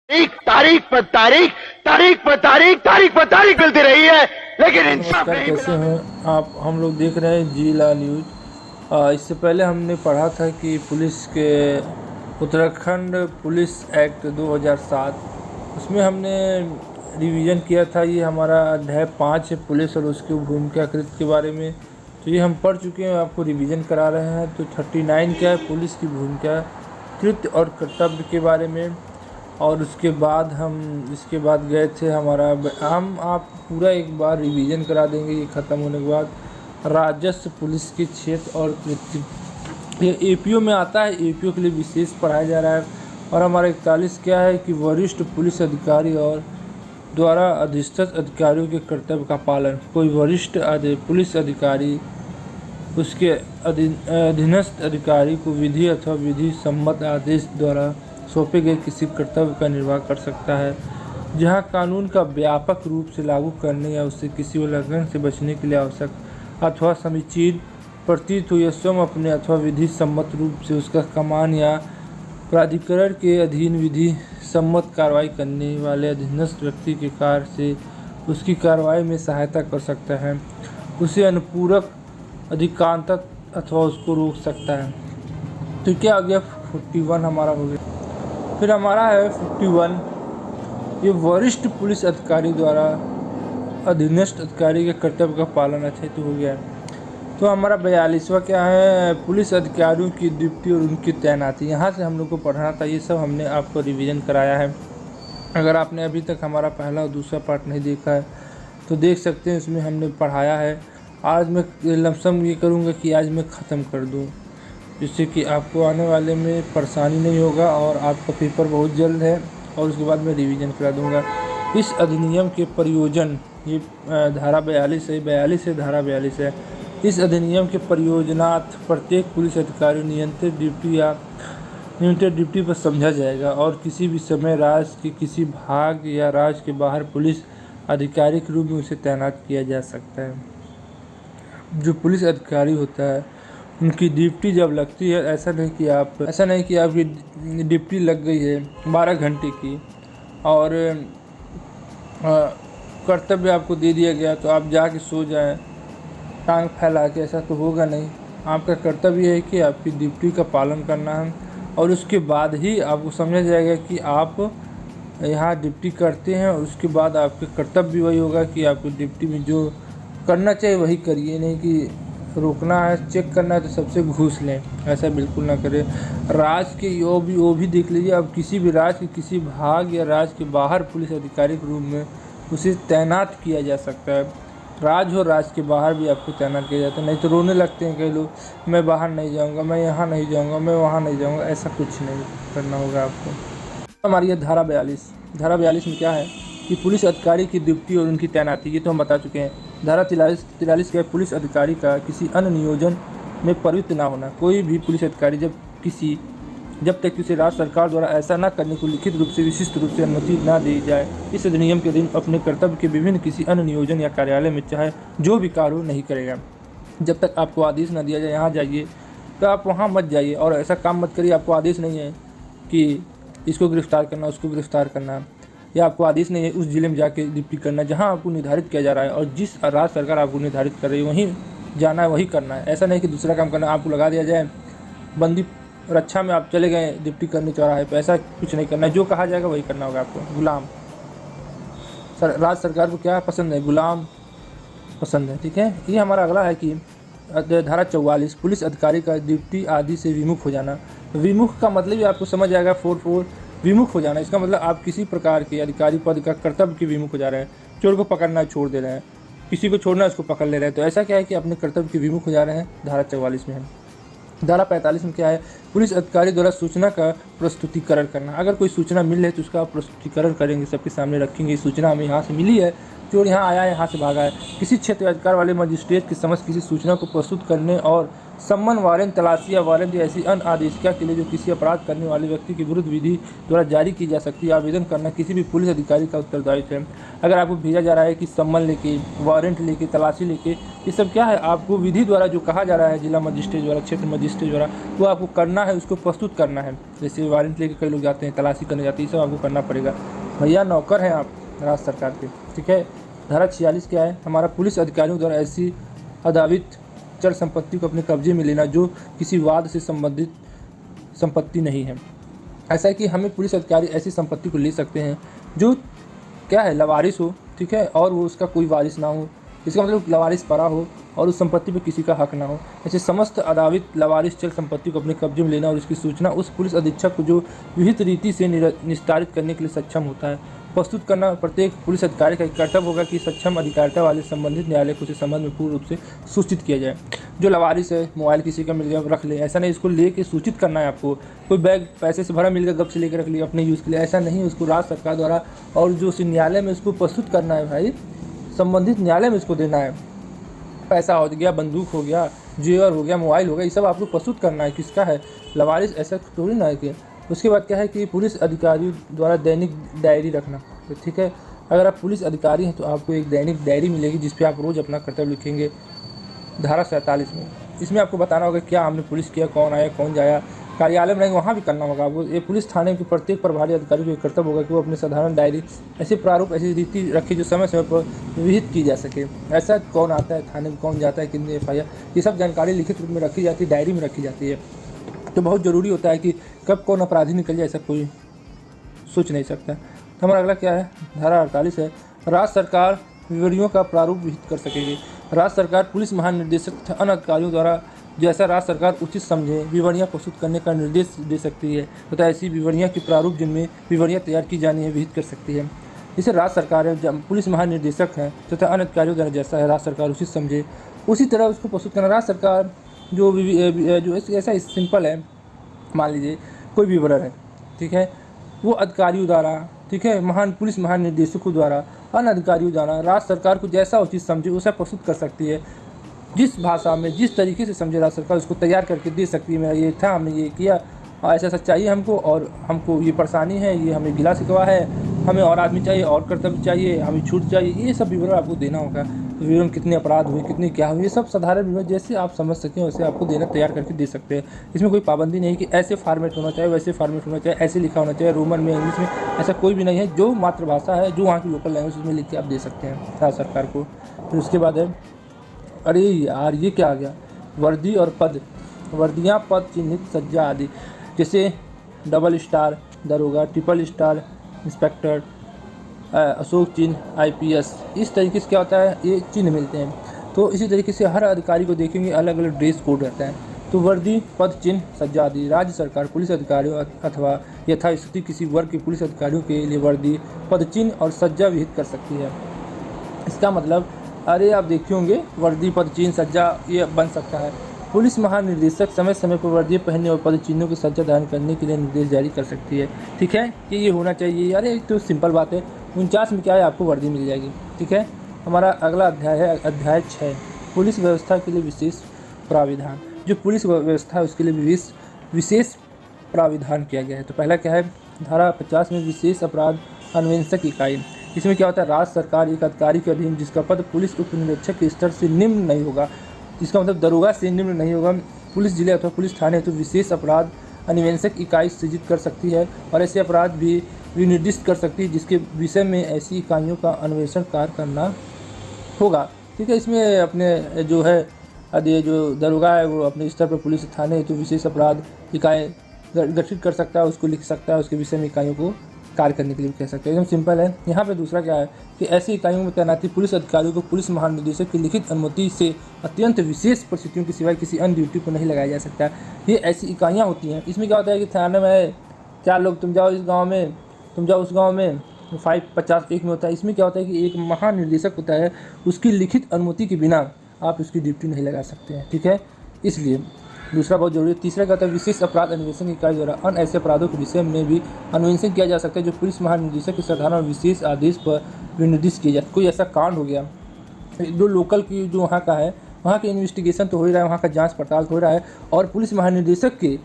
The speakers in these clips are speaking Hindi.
तारीख पर तारीख, तारीख पर तारीख, तारीख पर तारीख मिलती रही है, लेकिन इंसाफ नमस्कार, नहीं कैसे मिला। हैं आप। हम लोग देख रहे हैं जी ला न्यूज़। इससे पहले हमने पढ़ा था कि पुलिस के उत्तराखंड पुलिस एक्ट 2007, उसमें हमने रिवीजन किया था। ये हमारा अध्याय 5 है, पुलिस और उसकी भूमिका कृत्य के बारे में। तो ये हम पढ़ चुके हैं, आपको रिवीजन करा रहे हैं। तो 39 क्या है, पुलिस की भूमिका कृत्य और कर्तव्य के बारे में। और उसके बाद हम इसके बाद गए थे हम आप पूरा एक बार रिवीजन करा देंगे ये ख़त्म होने के बाद। राजस्व पुलिस के क्षेत्र और कृत्य, ये एपीओ में आता है, एपीओ के लिए विशेष पढ़ाया जा रहा है। और हमारा 41 क्या है कि वरिष्ठ पुलिस अधिकारी और द्वारा अधिष्ठित अधिकारियों के कर्तव्य का पालन। कोई वरिष्ठ पुलिस अधिकारी उसके अधीनस्थ अधिकारी को विधि अथवा विधि सम्मत आदेश द्वारा सौंपे गए किसी कर्तव्य का निर्वाह कर सकता है, जहां कानून का व्यापक रूप से लागू करने या उससे किसी उल्लंघन से बचने के लिए आवश्यक अथवा समीचीन प्रतीत हो, या स्वयं अपने अथवा विधि सम्मत रूप से उसका कमान या प्राधिकरण के अधीन विधि सम्मत कार्रवाई करने वाले अधीनस्थ व्यक्ति के कार्य से उसकी कार्रवाई में सहायता कर सकता है, उसे अनुपूरक अधिकांत अथवा उसको रोक सकता है। तो क्या हो गया, 41 हमारा हो गया। फिर हमारा है 51, ये वरिष्ठ पुलिस अधिकारी द्वारा अधीनस्थ अधिकारी के कर्तव्य का पालन। अच्छा तो हो गया। तो हमारा 42वां क्या है, पुलिस अधिकारियों की ड्यूटी और उनकी तैनाती। यहाँ से हम लोग को पढ़ना था, ये सब हमने आपको रिवीजन कराया है। अगर आपने अभी तक हमारा पहला और दूसरा पार्ट नहीं देखा है तो देख सकते हैं, इसमें हमने पढ़ाया है। आज मैं लमसम ये करूँगा कि आज मैं ख़त्म कर दूँ, जिससे कि आपको आने वाले में परेशानी नहीं होगा और आपका पेपर बहुत जल्द है। और उसके बाद मैं रिवीजन करा दूंगा। इस अधिनियम के प्रयोजन, ये धारा 42 है, 42 से धारा 42 है। इस अधिनियम के प्रयोजनार्थ प्रत्येक पुलिस अधिकारी नियंत्रित ड्यूटी पर समझा जाएगा और किसी भी समय राज्य के किसी भाग या राज्य के बाहर पुलिस अधिकारी के रूप में उसे तैनात किया जा सकता है। जो पुलिस अधिकारी होता है उनकी ड्यूटी जब लगती है, ऐसा नहीं कि आपकी ड्यूटी लग गई है 12 घंटे की और कर्तव्य आपको दे दिया गया तो आप जाके सो जाएं टांग फैला के, ऐसा तो होगा नहीं। आपका कर्तव्य है कि आपकी ड्यूटी का पालन करना है और उसके बाद ही आपको समझा जाएगा कि आप यहाँ ड्यूटी करते हैं। और उसके बाद आपके कर्तव्य भी वही होगा कि आपकी ड्यूटी में जो करना चाहिए वही करिए, नहीं कि रोकना है, चेक करना है तो सबसे घूस लें, ऐसा बिल्कुल ना करें। राज्य के वो भी देख लीजिए, अब किसी भी राज्य के किसी भाग या राज्य के बाहर पुलिस अधिकारी के रूप में उसे तैनात किया जा सकता है। राज्य हो, राज्य के बाहर भी आपको तैनात किया जाता है। नहीं तो रोने लगते हैं कई लोग, मैं बाहर नहीं जाऊँगा, मैं यहाँ नहीं जाऊँगा, मैं वहाँ नहीं जाऊँगा। ऐसा कुछ नहीं करना होगा आपको। हमारी धारा 42 में क्या है कि पुलिस अधिकारी की ड्यूटी और उनकी तैनाती, ये तो हम बता चुके हैं। धारा 43 का पुलिस अधिकारी का किसी अन्य नियोजन में प्रवृत्त ना होना। कोई भी पुलिस अधिकारी जब तक उसे राज्य सरकार द्वारा ऐसा न करने को लिखित रूप से विशिष्ट रूप से अनुमति न दी जाए, इस अधिनियम के अधीन अपने कर्तव्य के विभिन्न किसी अन्य नियोजन या कार्यालय में चाहे जो भी कार्य नहीं करेगा। जब तक आपको आदेश न दिया जाए यहाँ जाइए तो आप वहाँ मत जाइए और ऐसा काम मत करिए। आपको आदेश नहीं है कि इसको गिरफ्तार करना, उसको गिरफ्तार करना, या आपको आदेश नहीं है उस जिले में जाके ड्यूटी करना जहां आपको निर्धारित किया जा रहा है और जिस राज्य सरकार आपको निर्धारित कर रही है वहीं जाना है, वही करना है। ऐसा नहीं कि दूसरा काम करना, आपको लगा दिया जाए बंदी रक्षा में आप चले गए ड्यूटी करने चौराहे पे, ऐसा कुछ नहीं करना है। जो कहा जाएगा वही करना होगा आपको। गुलाम राज्य सरकार को क्या पसंद है, गुलाम पसंद है, ठीक है। ये हमारा अगला है कि धारा 44, पुलिस अधिकारी का ड्यूटी आदि से विमुख हो जाना। विमुख का मतलब ही आपको समझ आएगा, 44 विमुख हो जाना। इसका मतलब आप किसी प्रकार के अधिकारी पद का कर्तव्य के विमुख हो जा रहे हैं। चोर को पकड़ना छोड़ दे रहे हैं, किसी को छोड़ना उसको पकड़ ले रहे हैं, तो ऐसा क्या है कि अपने कर्तव्य के विमुख हो जा रहे हैं। धारा 44 में है। धारा 45 में क्या है, पुलिस अधिकारी द्वारा सूचना का प्रस्तुतिकरण करना। अगर कोई सूचना मिल है तो उसका प्रस्तुतिकरण करेंगे, सबके सामने रखेंगे। सूचना हमें यहाँ से मिली है, चोर यहाँ आया है, यहाँ से भागा है। किसी क्षेत्र अधिकार वाले मजिस्ट्रेट के समक्ष किसी सूचना को प्रस्तुत करने और सम्मन वारंट, तलाशी या वारंट या ऐसी अन्य आदेशिका के लिए जो किसी अपराध करने वाले व्यक्ति के विरुद्ध विधि द्वारा जारी की जा सकती है, आवेदन करना किसी भी पुलिस अधिकारी का उत्तरदायित्व है। अगर आपको भेजा जा रहा है कि सम्मन लेके, वारंट लेके, तलाशी लेके, ये सब क्या है, आपको विधि द्वारा जो कहा जा रहा है जिला मजिस्ट्रेट द्वारा, क्षेत्र मजिस्ट्रेट द्वारा, वो आपको करना है, उसको प्रस्तुत करना है। जैसे वारंट लेके कई लोग जाते हैं, तलाशी करने जाते हैं, ये सब आपको करना पड़ेगा। भैया नौकर हैं आप राज्य सरकार के, ठीक है। धारा 46 क्या है, हमारा पुलिस अधिकारियों द्वारा ऐसी अदावित चल संपत्ति को अपने कब्जे में लेना जो किसी वाद से संबंधित संपत्ति नहीं है। ऐसा है कि हमें पुलिस अधिकारी ऐसी संपत्ति को ले सकते हैं जो क्या है, लवारिस हो, ठीक है, और वो उसका कोई वारिस ना हो, इसका मतलब लवारिस पड़ा हो और उस संपत्ति पर किसी का हक ना हो। ऐसे समस्त अदावित लवारिस चल संपत्ति को अपने कब्जे में लेना और उसकी सूचना उस पुलिस अधीक्षक को जो विहित रीति से निस्तारित करने के लिए सक्षम होता है प्रस्तुत करना प्रत्येक पुलिस अधिकारी का कर्तव्य होगा कि सक्षम अधिकारिता वाले संबंधित न्यायालय को इस संबंध में पूर्ण रूप से सूचित किया जाए। जो लवारिस है, मोबाइल किसी का मिल गया रख ले, ऐसा नहीं, इसको लेके सूचित करना है आपको। कोई बैग पैसे से भरा मिल गया, गप से लेकर रख लिया अपने यूज़ के लिए, ऐसा नहीं, उसको राज्य सरकार द्वारा और जो उस न्यायालय में उसको प्रस्तुत करना है भाई, संबंधित न्यायालय में इसको देना है। पैसा हो गया, बंदूक हो गया, जेवर हो गया, मोबाइल हो गया, ये सब आपको प्रस्तुत करना है, किसका है, लवारिस, ऐसा थोड़ी ना है कि। उसके बाद क्या है कि पुलिस अधिकारी द्वारा दैनिक डायरी रखना, ठीक है। अगर आप पुलिस अधिकारी हैं तो आपको एक दैनिक डायरी मिलेगी जिस पे आप रोज़ अपना कर्तव्य लिखेंगे। धारा 47 में इसमें आपको बताना होगा क्या हमने पुलिस किया, कौन आया, कौन जाया, कार्यालय में वहाँ भी करना होगा आपको। ये पुलिस थाने के प्रत्येक प्रभारी अधिकारी को कर्तव्य होगा कि वो अपने साधारण डायरी ऐसे प्रारूप, ऐसी रीति रखे जो समय समय पर विहित की जा सके। ऐसा कौन आता है थाने में, कौन जाता है, कितने FIR, ये सब जानकारी लिखित रूप में रखी जाती है, डायरी में रखी जाती है। तो बहुत ज़रूरी होता है कि कब कौन अपराधी निकल जाए, ऐसा कोई सोच नहीं सकता। तो हमारा अगला क्या है, धारा 48 है, राज्य सरकार विवरणियों का प्रारूप विहित कर सकेगी। राज्य सरकार पुलिस महानिदेशक तथा अन्य अधिकारियों द्वारा जैसा राज्य सरकार उचित समझे विवरणियाँ प्रस्तुत करने का निर्देश दे सकती है तथा ऐसी विवरणियाँ की प्रारूप जिनमें विवरणियाँ तैयार की जानी है विहित कर सकती है। इसे राज्य सरकार है, जब पुलिस महानिदेशक हैं तथा अन्य अधिकारियों द्वारा जैसा है राज्य सरकार उचित समझे उसी तरह उसको प्रस्तुत करना। राज्य सरकार जो ऐसा सिंपल है, मान लीजिए कोई विवरण है, ठीक है, वो अधिकारियों द्वारा, ठीक है, पुलिस महानिदेशकों द्वारा, अन्य अधिकारियों द्वारा राज्य सरकार को जैसा उचित समझे उसे प्रस्तुत कर सकती है। जिस भाषा में, जिस तरीके से समझे राज्य सरकार उसको तैयार करके दे सकती है। मेरा ये था, हमने ये किया, ऐसा ऐसा चाहिए हमको, और हमको ये परेशानी है, ये हमें गिला शिकवा है, हमें और आदमी चाहिए, और कर्तव्य चाहिए, हमें छूट चाहिए, ये सब विवरण आपको देना होगा। विवरण कितने अपराध हुए, कितने क्या हुए, ये सब साधारण विवरण जैसे आप समझ सकें वैसे आपको देना, तैयार करके दे सकते हैं। इसमें कोई पाबंदी नहीं कि ऐसे फॉर्मेट होना चाहिए, वैसे फॉर्मेट होना चाहिए, ऐसे लिखा होना चाहिए, रोमन में, इंग्लिश में, ऐसा कोई भी नहीं है। जो मातृभाषा है, जो वहाँ की लोकल लैंग्वेज, उसमें लिख के आप दे सकते हैं राज्य सरकार को। फिर उसके बाद है, अरे यार ये क्या आ गया, वर्दी और पद, वर्दियाँ, पद, चिन्हित, सज्जा आदि, जैसे डबल स्टार दरोगा, ट्रिपल स्टार इंस्पेक्टर, अशोक चिन्ह IPS, इस तरीके से क्या होता है, ये चिन्ह मिलते हैं। तो इसी तरीके से हर अधिकारी को देखेंगे अलग अलग ड्रेस कोड रहता है। तो वर्दी, पद, चिन्ह, सज्जा आदि, राज्य सरकार पुलिस अधिकारियों अथवा यथास्थिति किसी वर्ग के पुलिस अधिकारियों के लिए वर्दी, पद, चिन्ह और सज्जा विहित कर सकती है। इसका मतलब, अरे आप देखे होंगे वर्दी, पद, चिन्ह, सज्जा ये बन सकता है। पुलिस महानिदेशक समय समय पर वर्दी पहनने और पद चिन्हों की सज्जा धारण करने के लिए निर्देश जारी कर सकती है, ठीक है, कि ये होना चाहिए। अरे एक तो सिंपल बात है, 49 में क्या है, आपको वर्दी मिल जाएगी, ठीक है। हमारा अगला अध्याय है अध्याय 6, पुलिस व्यवस्था के लिए विशेष प्राविधान। जो पुलिस व्यवस्था है उसके लिए विशेष प्राविधान किया गया है। तो पहला क्या है, धारा 50 में विशेष अपराध अन्वेषक इकाई। इसमें क्या होता है, राज्य सरकार एक अधिकारी के अधीन जिसका पद पुलिस उप निरीक्षक के स्तर से निम्न नहीं होगा, जिसका मतलब दरोगा से निम्न नहीं होगा, पुलिस जिले अथवा पुलिस थाने तो विशेष अपराध अन्वेषक इकाई सृजित कर सकती है और ऐसे अपराध भी निर्दिष्ट कर सकती है जिसके विषय में ऐसी इकाइयों का अन्वेषण कार्य करना होगा, ठीक है। इसमें अपने जो है ये जो दरोगा है वो अपने स्तर पर पुलिस थाने तो विशेष अपराध इकाई गठित कर सकता है, उसको लिख सकता है, उसके विषय में इकाइयों को कार्य करने के लिए कह सकते हैं। एकदम सिंपल है। यहाँ पे दूसरा क्या है कि ऐसी इकाइयों में तैनाती पुलिस अधिकारियों को पुलिस महानिदेशक की लिखित अनुमति से अत्यंत विशेष परिस्थितियों के सिवाय किसी अन्य ड्यूटी को नहीं लगाया जा सकता। ये ऐसी इकाइयाँ होती हैं। इसमें क्या होता है कि थाने में 4 लोग, तुम जाओ इस गाँव में, तुम जाओ उस गाँव में, 5-50 में होता है। इसमें क्या होता है कि एक महानिदेशक होता है, उसकी लिखित अनुमति के बिना आप उसकी ड्यूटी नहीं लगा सकते हैं, ठीक है। इसलिए दूसरा बहुत जरूरी है। तीसरा क्या होता है, विशेष अपराध अन्वेषण इकाई द्वारा अन्य ऐसे अपराधों के विषय में भी अन्वेषण किया जा सकता है जो पुलिस महानिदेशक के साधारण और विशेष आदेश पर विनिर्दिष्ट किया जाए। कोई ऐसा कांड हो गया, जो लोकल की जो वहाँ का है वहाँ के इन्वेस्टिगेशन तो हो ही रहा है, वहाँ का जांच पड़ताल तो हो रहा है, और पुलिस महानिदेशक के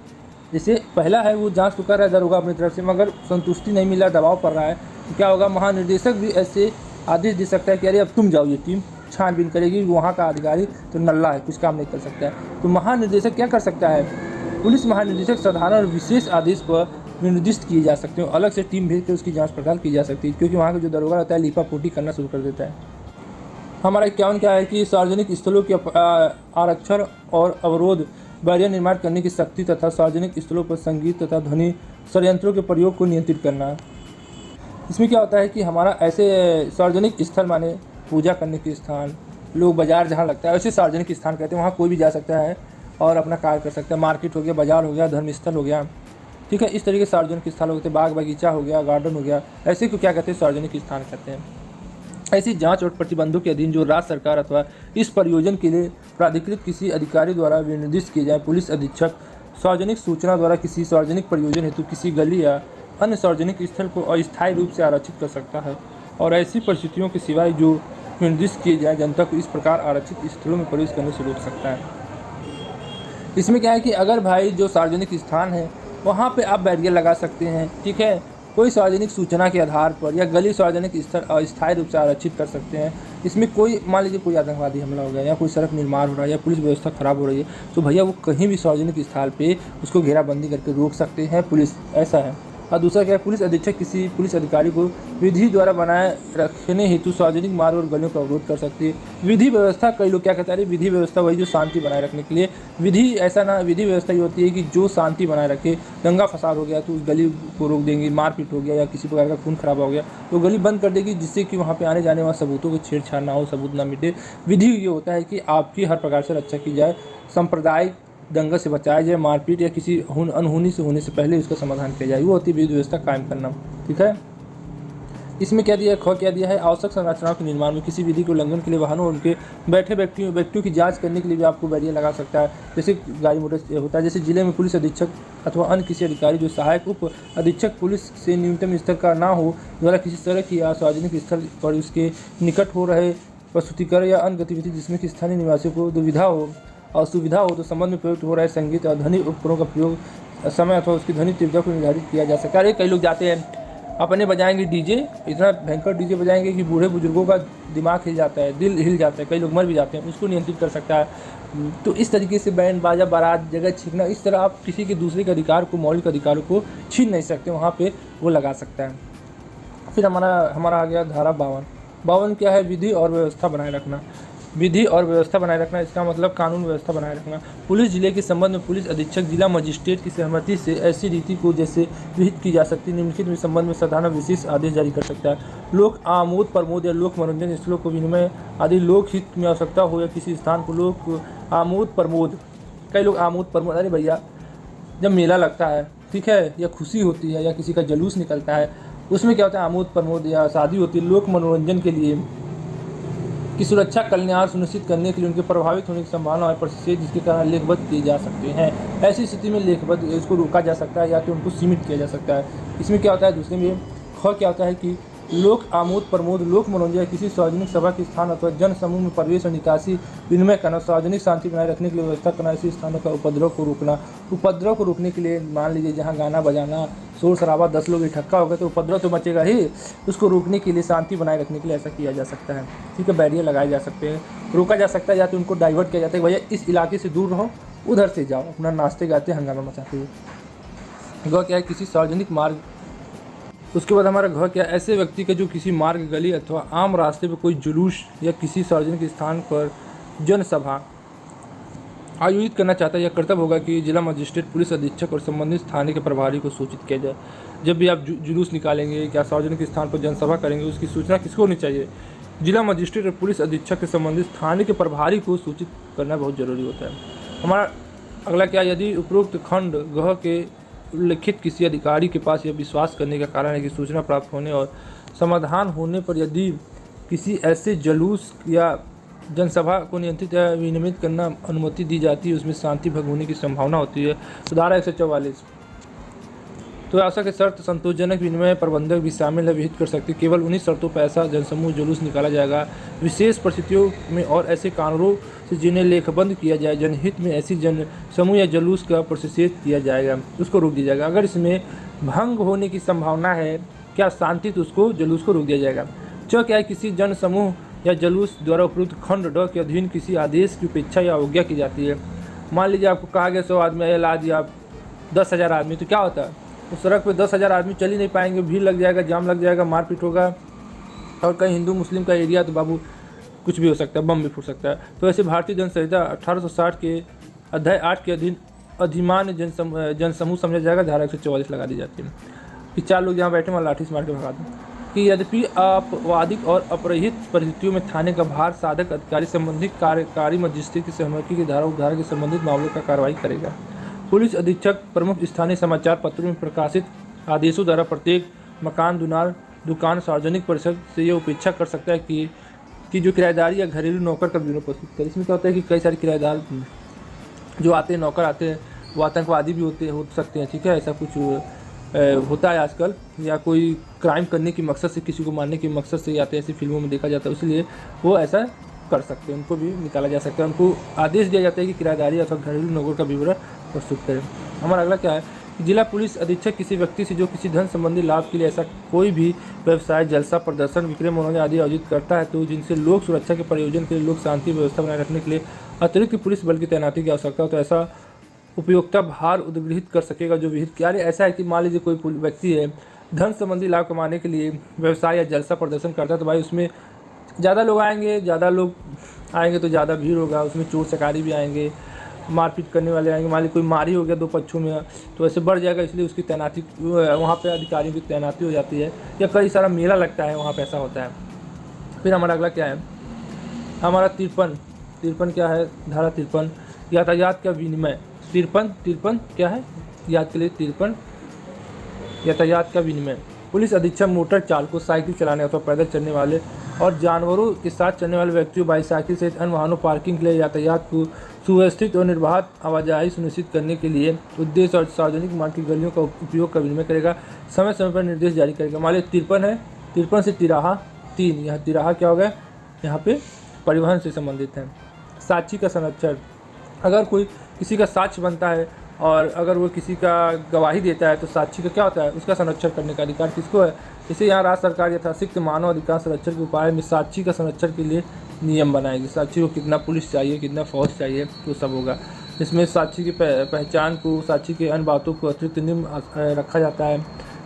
जैसे पहला है वो जांच तो कर रहा है दरोगा अपनी तरफ से, मगर संतुष्टि नहीं मिला, दबाव पड़ रहा है, तो क्या होगा, महानिदेशक भी ऐसे आदेश दे सकता है कि अरे अब तुम जाओ, ये टीम छानबीन करेगी, वहाँ का अधिकारी तो नल्ला है, कुछ काम नहीं कर सकता है। तो महानिदेशक क्या कर सकता है, पुलिस महानिदेशक साधारण और विशेष आदेश पर निर्दिष्ट किए जा सकते हैं, अलग से टीम भेज कर उसकी जांच पड़ताल की जा सकती है, क्योंकि वहाँ का जो दरोगा रहता है लीपापोती करना शुरू कर देता है। हमारा 51 क्या है कि सार्वजनिक स्थलों के आरक्षण और अवरोध, बैरियर निर्माण करने की शक्ति तथा सार्वजनिक स्थलों पर संगीत तथा ध्वनि संयंत्रों के प्रयोग को नियंत्रित करना। इसमें क्या होता है कि हमारा ऐसे सार्वजनिक स्थल माने पूजा करने के स्थान, लोग बाजार जहाँ लगता है वैसे सार्वजनिक स्थान कहते हैं, वहाँ कोई भी जा सकता है और अपना कार्य कर सकता है। मार्केट हो गया, बाजार हो गया, धर्मस्थल हो गया, ठीक है, इस तरीके से सार्वजनिक स्थल होते हैं, बाग बगीचा हो गया, गार्डन हो गया, ऐसे को क्या कहते हैं, सार्वजनिक स्थान कहते हैं। ऐसी जांच और प्रतिबंधों के अधीन जो राज्य सरकार अथवा इस परियोजना के लिए प्राधिकृत किसी अधिकारी द्वारा विनिर्दिष्ट किए जाए, पुलिस अधीक्षक सार्वजनिक सूचना द्वारा किसी सार्वजनिक परियोजना हेतु किसी गली या अन्य सार्वजनिक स्थल को अस्थायी रूप से आरक्षित कर सकता है, और ऐसी परिस्थितियों के सिवाय जो निर्दिष्ट किए जाए जनता को इस प्रकार आरक्षित स्थलों में प्रवेश करने से रोक सकता है। इसमें क्या है कि अगर भाई जो सार्वजनिक स्थान है वहाँ पे आप बैरियर लगा सकते हैं, ठीक है, कोई सार्वजनिक सूचना के आधार पर, या गली सार्वजनिक स्थल अस्थायी रूप से आरक्षित कर सकते हैं। इसमें कोई मान लीजिए कोई आतंकवादी हमला हो गया, या कोई सड़क निर्माण हो रहा है, या पुलिस व्यवस्था खराब हो रही है, तो भैया वो कहीं भी सार्वजनिक स्थल पे उसको घेराबंदी करके रोक सकते हैं पुलिस, ऐसा है। और दूसरा क्या है, पुलिस अधीक्षक किसी पुलिस अधिकारी को विधि द्वारा बनाए रखने हेतु सार्वजनिक मार्ग और गलियों का अवरोध कर सकती है। विधि व्यवस्था, कई लोग क्या कहते हैं, विधि व्यवस्था वही जो शांति बनाए रखने के लिए, विधि ऐसा ना, विधि व्यवस्था ये होती है कि जो शांति बनाए रखे, दंगा फसाद हो गया तो उस गली को रोक देंगी, मारपीट हो गया या किसी प्रकार का खून खराब हो गया तो गली बंद कर देगी, जिससे कि वहाँ पे आने जाने वाले सबूतों को छेड़छाड़ ना हो, सबूत ना मिटे। विधि ये होता है कि आपकी हर प्रकार से रक्षा की जाए, सांप्रदायिक दंगा से बचाया जाए, मारपीट या किसी अनहोनी से होने से पहले उसका समाधान किया जाए, वो होती है विधि व्यवस्था कायम करना, ठीक है। इसमें क्या दिया है, क्या दिया है, आवश्यक संरचनाओं के निर्माण में किसी विधि के उल्लंघन के लिए वाहनों और उनके बैठे व्यक्तियों की जांच करने के लिए भी आपको बैरियर लगा सकता है, जैसे गाड़ी मोटर होता है। जैसे जिले में पुलिस अधीक्षक अथवा अन्य किसी अधिकारी जो सहायक उप अधीक्षक पुलिस से न्यूनतम स्तर का ना हो, द्वारा किसी सड़क या सार्वजनिक स्थल पर उसके निकट हो रहे प्रस्तुतिकरण या अन्य गतिविधि जिसमें कि स्थानीय निवासियों को दुविधा हो और सुविधा हो, तो संबंध में प्रयुक्त हो रहे संगीत और ध्वनि उपकरणों का प्रयोग समय अथवा उसकी ध्वनि तीव्रता को निर्धारित किया जा सकता है। अरे कई लोग जाते हैं अपने बजाएंगे डीजे, इतना भयंकर डीजे बजाएंगे कि बूढ़े बुजुर्गों का दिमाग हिल जाता है, दिल हिल जाता है, कई लोग मर भी जाते हैं, उसको नियंत्रित कर सकता है। तो इस तरीके से बैंड बाजा बारात जगह छीनना, इस तरह आप किसी के दूसरे के अधिकार को, मौलिक अधिकारों को छीन नहीं सकते, वहाँ पे वो लगा सकता है। फिर हमारा आ गया धारा 52 क्या है, विधि और व्यवस्था बनाए रखना। विधि और व्यवस्था बनाए रखना, इसका मतलब कानून व्यवस्था बनाए रखना। पुलिस जिले के संबंध में पुलिस अधीक्षक जिला मजिस्ट्रेट की सहमति से ऐसी रीति को जैसे विहित की जा सकती है, निम्नलिखित में संबंध में साधारण विशेष आदेश जारी कर सकता है। लोक आमोद प्रमोद या लोक मनोरंजन स्थलों को विनिमय आदि लोक हित में आवश्यकता हो या किसी स्थान को लोक आमोद प्रमोद, कई लोग आमोद प्रमोद, अरे भैया जब मेला लगता है, ठीक है, या खुशी होती है या किसी का जुलूस निकलता है, उसमें क्या होता है, आमोद प्रमोद या शादी होती है, लोक मनोरंजन के लिए की सुरक्षा कल्याण सुनिश्चित करने के लिए उनके प्रभावित होने की संभावना है प्रतिशत, जिसके कारण लेखबद्ध किए जा सकते हैं। ऐसी स्थिति में लेखबद्ध इसको रोका जा सकता है या तो उनको सीमित किया जा सकता है। इसमें क्या होता है, दूसरे में क्या होता है कि लोक आमोद प्रमोद, लोक मनोरंजन किसी सार्वजनिक सभा के स्थान अथवा जन समूह में प्रवेश और निकासी विनिमय करना, सार्वजनिक शांति बनाए रखने के लिए व्यवस्था करना, ऐसे स्थानों का उपद्रव को रोकना। उपद्रव को रोकने के लिए मान लीजिए जहाँ गाना बजाना, शोर शराबा, 10 लोग इकट्ठा हो गए तो उपद्रव तो मचेगा ही, उसको रोकने के लिए, शांति बनाए रखने के लिए ऐसा किया जा सकता है, ठीक है। बैरियर लगाए जा सकते हैं, रोका जा सकता है, या तो उनको डाइवर्ट किया जाता है, भैया इस इलाके से दूर रहो, उधर से जाओ, अपना नाचते गाते हंगामा मचाते हुए। गौ क्या है, किसी सार्वजनिक मार्ग। उसके बाद हमारा घ क्या, ऐसे व्यक्ति का जो किसी मार्ग, गली अथवा आम रास्ते पर कोई जुलूस या किसी सार्वजनिक स्थान पर जनसभा आयोजित करना चाहता है, यह कर्तव्य होगा कि जिला मजिस्ट्रेट, पुलिस अधीक्षक और संबंधित थाने के प्रभारी को सूचित किया जाए। जब भी आप जुलूस निकालेंगे, क्या सार्वजनिक स्थान पर जनसभा करेंगे, उसकी सूचना किसको होनी चाहिए, जिला मजिस्ट्रेट और पुलिस अधीक्षक के संबंधित थाने के प्रभारी को सूचित करना बहुत जरूरी होता है। हमारा अगला क्या, यदि उपरोक्त खंड गह के उल्लिखित किसी अधिकारी के पास यह विश्वास करने का कारण है कि सूचना प्राप्त होने और समाधान होने पर यदि किसी ऐसे जुलूस या जनसभा को नियंत्रित या विनियमित करना अनुमति दी जाती है, उसमें शांति भंग होने की संभावना होती है। तो धारा 144 तो आवश्यक शर्त संतोषजनक विनिमय प्रबंधक भी शामिल है, विहित कर सकती है। केवल उन्हीं शर्तों पर ऐसा जनसमूह जुलूस निकाला जाएगा विशेष परिस्थितियों में और ऐसे कानूनों से जिन्हें लेखबंद किया जाए, जनहित में ऐसी जन समूह या जुलूस का प्रोसेस किया जाएगा, उसको रोक दिया जाएगा। अगर इसमें भंग होने की संभावना है क्या शांति, तो उसको जुलूस को रोक दिया जाएगा। क्या है, किसी जन समूह या जुलूस द्वारा उपयुक्त खंड ड के अधीन किसी आदेश की उपेक्षा या अवज्ञा की जाती है। मान लीजिए आपको कहा गया 100 आदमी आया, ला दिया आप 10,000 आदमी, तो क्या होता है, उस सड़क पे 10,000 आदमी चल ही नहीं पाएंगे, भीड़ लग जाएगा, जाम लग जाएगा, मारपीट होगा। और कहीं हिंदू मुस्लिम का एरिया तो बाबू कुछ भी हो सकता है, बम भी फूट सकता है। तो ऐसे भारतीय जन संहिता 1860 के अध्याय 8 के अधीन अधिमान्य जनसमूह समझा जाएगा। धारा 144 लगा दी जाती है कि 4 लोग जहाँ बैठे वहाँ लाठी से मार के भगा दें। कि यद्यपि आपवादिक और अपरहित परिस्थितियों में थाने का भार साधक अधिकारी संबंधित कार्यकारी मजिस्ट्रेट की सहमति की धारा उपधारा के संबंधित मामलों का कार्रवाई करेगा। पुलिस अधीक्षक प्रमुख स्थानीय समाचार पत्रों में प्रकाशित आदेशों द्वारा प्रत्येक मकान, दुकान, सार्वजनिक परिसर से यह उपेक्षा कर सकता है कि जो किराएदारी या घरेलू नौकर का विवरण प्रस्तुत करे। इसमें क्या होता है कि कई सारे किराएदार जो आते हैं, नौकर आते हैं, वो आतंकवादी भी हो सकते हैं, ठीक है, ऐसा कुछ होता है आजकल, या कोई क्राइम करने की मकसद से, किसी को मारने की मकसद से आते हैं, ऐसी फिल्मों में देखा जाता है, इसलिए वो ऐसा कर सकते हैं, उनको भी निकाला जा सकता है। उनको आदेश दिया जाता है कि किराएदारी अथवा घरेलू नौकर का विवरण प्रस्तुत करें। हमारा अगला क्या है, जिला पुलिस अधीक्षक किसी व्यक्ति से जो किसी धन संबंधी लाभ के लिए ऐसा कोई भी व्यवसाय, जलसा, प्रदर्शन, विक्रय, मनोरंजन आदि आयोजित करता है तो जिनसे लोक सुरक्षा के प्रयोजन के लिए, लोक शांति व्यवस्था बनाए रखने के लिए अतिरिक्त पुलिस बल की तैनाती की आवश्यकता हो तो ऐसा उपयोक्ता भार उद्गृहित कर सकेगा जो विहित किया। ऐसा है कि मान लीजिए कोई व्यक्ति है, धन संबंधी लाभ कमाने के लिए व्यवसाय या जलसा प्रदर्शन करता है, तो भाई उसमें ज़्यादा लोग आएंगे तो ज़्यादा भीड़ होगा, उसमें चोर चकारी भी आएंगे, मारपीट करने वाले आएंगे। मान लीजिए कोई मारी हो गया 2 पक्षों में, तो ऐसे बढ़ जाएगा, इसलिए उसकी तैनाती वहाँ पे अधिकारियों की तैनाती हो जाती है। या कई सारा मेला लगता है, वहाँ पे ऐसा होता है। फिर हमारा अगला क्या है, हमारा 53 क्या है, धारा 53 यातायात का विनिमय। 53 क्या है, याद के लिए 53 यातायात का विनिमय। पुलिस अधीक्षक मोटर चालकों, साइकिल चलाने अथवा पैदल चलने वाले और जानवरों के साथ चलने वाले व्यक्तियों, बाईसाइकिल सहित अन्य वाहनों पार्किंग के लिए यातायात को सुव्यवस्थित और निर्बाध आवाजाही सुनिश्चित करने के लिए उद्देश्य और सार्वजनिक मार्ग की गलियों का उपयोग का विनिमय करेगा। समय समय पर निर्देश जारी करेगा। मान लीजिए 53 है, 53 से तिराहा 3, यहाँ तिराहा क्या हो गया, यहाँ पे परिवहन से संबंधित है। साक्षी का संरक्षण, अगर कोई किसी का साक्ष्य बनता है और अगर वो किसी का गवाही देता है तो साक्षी का क्या होता है, उसका संरक्षण करने का अधिकार किसको है। इसे यहाँ राज्य सरकार यथाशीघ्र मानव अधिकार संरक्षण के उपाय में साक्षी का संरक्षण के लिए नियम बनाएगी। साक्षी को कितना पुलिस चाहिए, कितना फौज चाहिए, तो सब होगा। इसमें साक्षी की पहचान को, साक्षी के अन्य बातों को अतिरिक्त नियम रखा जाता है।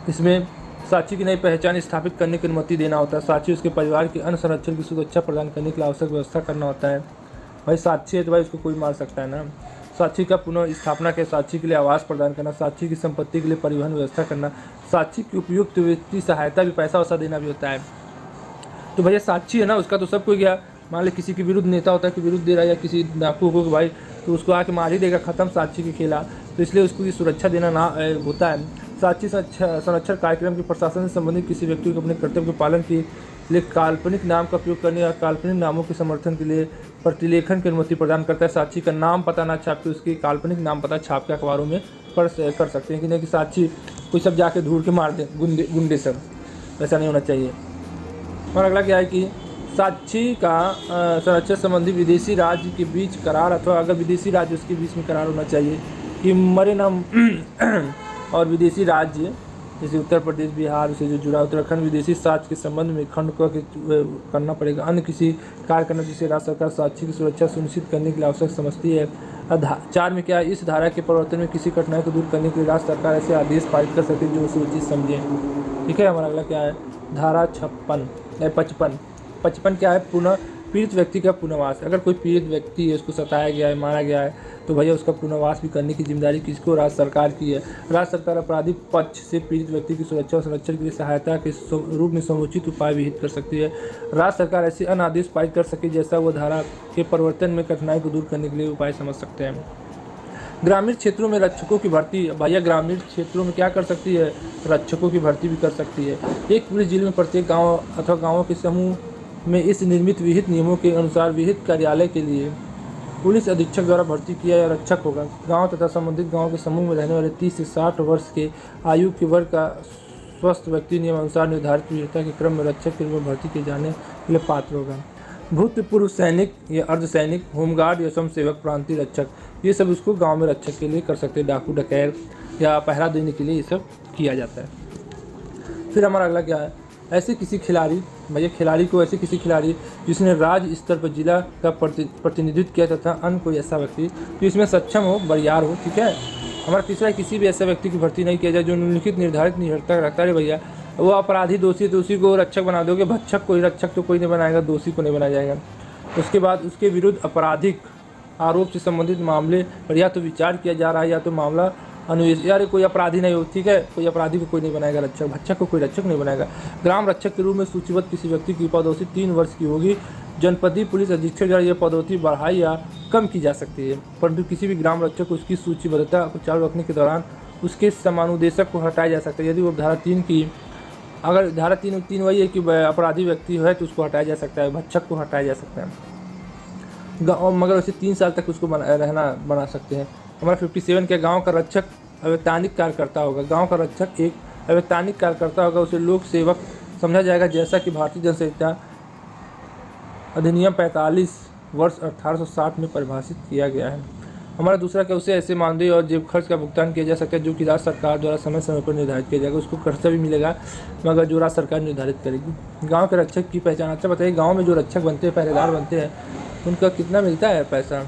इसमें साक्षी की नई पहचान स्थापित करने की अनुमति देना होता है। साक्षी उसके परिवार के अन्य संरक्षण की सुरक्षा प्रदान करने के लिए आवश्यक व्यवस्था करना होता है। भाई साक्षी है तो भाई उसको कोई मार सकता है ना। साक्षी का पुनः स्थापना के, साक्षी के लिए आवास प्रदान करना, साक्षी की संपत्ति के लिए परिवहन व्यवस्था करना, साक्षी की उपयुक्त व्यक्ति सहायता भी, पैसा वैसा देना भी होता है। तो भैया साक्षी है ना, उसका तो सब कोई गया। मान ली किसी के विरुद्ध नेता होता है कि विरुद्ध दे रहा है, या किसी डाकू को भाई, तो उसको आके मार ही देगा, खत्म साक्षी के खेला। तो इसलिए उसको की सुरक्षा देना ना होता है। साक्षी संरक्षण कार्यक्रम के प्रशासन से संबंधित किसी व्यक्ति को अपने कर्तव्य के पालन के लिए काल्पनिक नाम का उपयोग करने या काल्पनिक नामों के समर्थन के लिए प्रतिलेखन की अनुमति प्रदान करता है। साक्षी का नाम पता ना छाप के उसकी काल्पनिक नाम पता छाप के अखबारों में कर सकते हैं कि नहीं कि साक्षी कोई सब जाके ढूंढ के मार दे, गुंडे सब, ऐसा नहीं होना चाहिए। और अगला क्या है कि साक्षी का संरक्षण संबंधी विदेशी राज्य के बीच करार, अथवा अगर विदेशी राज्य उसके बीच में करार होना चाहिए कि मरे नाम और विदेशी राज्य जैसे उत्तर प्रदेश, बिहार से जो जुड़ा, उत्तराखंड विदेशी साक्ष्य के संबंध में खंड करना पड़ेगा। अन्य किसी कार्य करना जिसे राज्य सरकार साक्षी की सुरक्षा सुनिश्चित करने के लिए आवश्यक समझती है। 4 में क्या है, इस धारा के परिवर्तन में किसी कठिनाई को दूर करने के लिए राज्य सरकार ऐसे आदेश पारित कर सकती है जो उसे उचित समझे। ठीक है, हमारा अगला क्या है, धारा 55 क्या है, पुनः पीड़ित व्यक्ति का पुनर्वास। अगर कोई पीड़ित व्यक्ति है, उसको सताया गया है, मारा गया है, तो भैया उसका पुनर्वास भी करने की जिम्मेदारी किसको, राज्य सरकार की है। राज्य सरकार अपराधी पक्ष से पीड़ित व्यक्ति की सुरक्षा और संरक्षण के लिए सहायता के रूप में समुचित उपाय विहित कर सकती है। राज्य सरकार ऐसे अन्य आदेश पारित कर सके जैसा वो धारा के परिवर्तन में कठिनाई को दूर करने के लिए उपाय समझ सकते हैं। ग्रामीण क्षेत्रों में रक्षकों की भर्ती, भैया ग्रामीण क्षेत्रों में क्या कर सकती है, रक्षकों की भर्ती भी कर सकती है। एक पुलिस जिले में प्रत्येक गाँव अथवा गाँवों के समूह में इस निर्मित विहित नियमों के अनुसार विहित कार्यालय के लिए पुलिस अधीक्षक द्वारा भर्ती किया या रक्षक होगा। गांव तथा संबंधित गांव के समूह में रहने वाले 30 से 60 वर्ष के आयु के वर्ग का स्वस्थ व्यक्ति नियमानुसार निर्धारित वीरता के क्रम में रक्षक के रूप में भर्ती किए जाने के लिए पात्र होगा। भूतपूर्व सैनिक या अर्धसैनिक, होमगार्ड या स्वयंसेवक, प्रांतीय रक्षक, ये सब उसको गांव में रक्षक के लिए कर सकते हैं। डाकू डकैत या पहरा देने के लिए ये सब किया जाता है। फिर हमारा अगला क्या है, ऐसे किसी खिलाड़ी, भैया खिलाड़ी को ऐसे किसी खिलाड़ी जिसने राज्य स्तर पर जिला का प्रतिनिधित्व किया तथा अन्य कोई ऐसा व्यक्ति जो इसमें सक्षम हो, बरियार हो। ठीक है। हमारा तीसरा, किसी भी ऐसे व्यक्ति की भर्ती नहीं किया जाए जो निम्नलिखित निर्धारित निरर्थक रखता है। भैया वो अपराधी दोषी तो उसी को रक्षक बना दोगे, भक्षक कोई रक्षक तो कोई नहीं बनाएगा, दोषी को नहीं बनाया जाएगा। उसके बाद उसके विरुद्ध आपराधिक आरोप से संबंधित मामले पर या तो विचार किया जा रहा है या तो मामला अनुवेश, यार कोई अपराधी नहीं हो। ठीक है, कोई अपराधी को कोई नहीं बनाएगा रक्षक, भक्षक को कोई रक्षक नहीं बनाएगा। ग्राम रक्षक के रूप में सूचीबद्ध किसी व्यक्ति की पदोन्नति 3 वर्ष की होगी। जनपदीय पुलिस अधीक्षक द्वारा यह पदोन्नति बढ़ाई या कम की जा सकती है, परंतु किसी भी ग्राम रक्षक को उसकी सूचीबद्धता को चालू रखने के दौरान उसके समानुदेशक को हटाया जा सकता है। यदि वो धारा 3 की, अगर धारा 3 वही है कि अपराधी व्यक्ति है तो उसको हटाया जा सकता है, भक्षक को हटाया जा सकता है, मगर उसे 3 साल तक उसको बना सकते हैं। हमारा 57 के गांव का रक्षक अवैतनिक कार्यकर्ता होगा। गांव का रक्षक एक अवैतनिक कार्यकर्ता होगा, उसे लोक सेवक समझा जाएगा, जैसा कि भारतीय जनसंख्या अधिनियम 45 वर्ष 1860 में परिभाषित किया गया है। हमारा दूसरा क्या, उसे ऐसे मानदेय और जेब खर्च का भुगतान किया जा सकता है जो कि राज्य सरकार द्वारा समय समय पर निर्धारित किया जाएगा। उसको खर्चा भी मिलेगा मगर जो राज्य सरकार निर्धारित करेगी। गांव के रक्षक की पहचान, अच्छा बताइए, गांव में जो रक्षक बनते हैं, पहरेदार बनते हैं, उनका कितना मिलता है पैसा?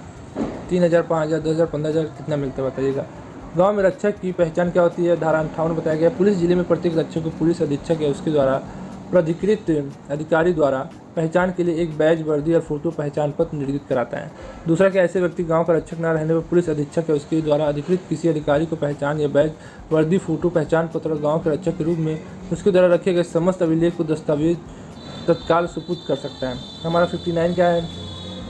3000, 5000, 10,000, 15,000 कितना मिलता है बताइएगा। गांव में रक्षक की पहचान क्या होती है? धारा 58 बताया गया। पुलिस जिले में प्रत्येक रक्षक को पुलिस अधीक्षक या उसके द्वारा प्राधिकृत अधिकारी द्वारा पहचान के लिए एक बैज, वर्दी और फोटो पहचान पत्र निर्गत कराता है। दूसरा कि ऐसे व्यक्ति गांव का रक्षक न रहने पर पुलिस अधीक्षक या उसके द्वारा अधिकृत किसी अधिकारी को पहचान या बैज, वर्दी, फोटो पहचान पत्र और गाँव के रक्षक के रूप में उसके द्वारा रखे गए समस्त अभिलेख को दस्तावेज तत्काल सुपुर्द कर सकता है। हमारा 59 क्या है?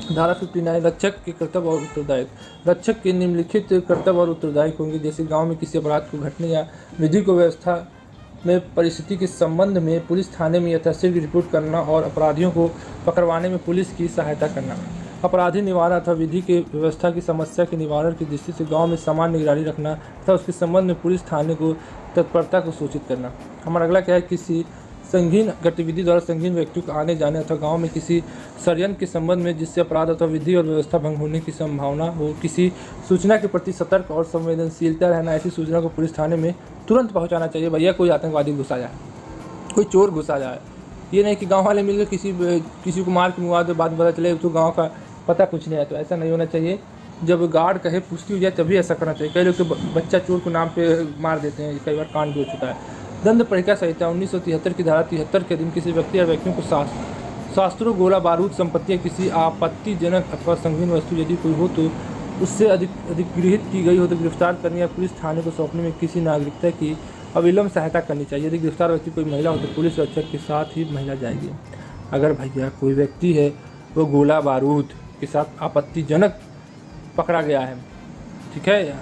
धारा 59, रक्षक के कर्तव्य और उत्तरदायित्व। रक्षक के निम्नलिखित कर्तव्य और उत्तरदायित्व होंगे, जैसे गांव में किसी अपराध को घटने या विधि को व्यवस्था में परिस्थिति के संबंध में पुलिस थाने में यथाशीघ्र रिपोर्ट करना और अपराधियों को पकड़वाने में पुलिस की सहायता करना। अपराधी निवारण अथवा विधि के व्यवस्था की समस्या के निवारण की दृष्टि से गाँव में समान निगरानी रखना तथा उसके संबंध में पुलिस थाने को तत्परता को सूचित करना। हमारा अगला क्या है? किसी संगीन गतिविधि द्वारा संगीन व्यक्तियों को आने जाने अथवा गांव में किसी षड्यंत्र के संबंध में जिससे अपराध अथवा विधि और व्यवस्था भंग होने की संभावना हो, किसी सूचना के प्रति सतर्क और संवेदनशीलता रहना। ऐसी सूचना को पुलिस थाने में तुरंत पहुंचाना चाहिए। भैया कोई आतंकवादी घुसा जाए, कोई चोर घुसा जाए, ये नहीं कि गाँव वाले मिलकर किसी को मार के मुआ दे, बाद पता चले तो गाँव का पता कुछ नहीं है, तो ऐसा नहीं होना चाहिए। जब गार्ड कहे पुष्टि हो जाए तभी ऐसा करना चाहिए। कई लोग तो बच्चा चोर को नाम पे मार देते हैं, कई बार कांड भी हो चुका है। दंड प्रक्रिया संहिता 1973 की धारा 73 के दिन किसी व्यक्ति या व्यक्तियों को शास्त्रों, गोला बारूद, संपत्ति या किसी आपत्तिजनक अथवा संगीन वस्तु यदि कोई हो तो उससे अधिगृहित की गई हो तो गिरफ्तार करने या पुलिस थाने को सौंपने में किसी नागरिकता की अविलंब सहायता करनी चाहिए। यदि गिरफ्तार व्यक्ति कोई महिला हो तो पुलिस रक्षक के साथ ही महिला जाएगी। अगर भैया कोई व्यक्ति है वो गोला बारूद के साथ आपत्तिजनक पकड़ा गया है, ठीक है,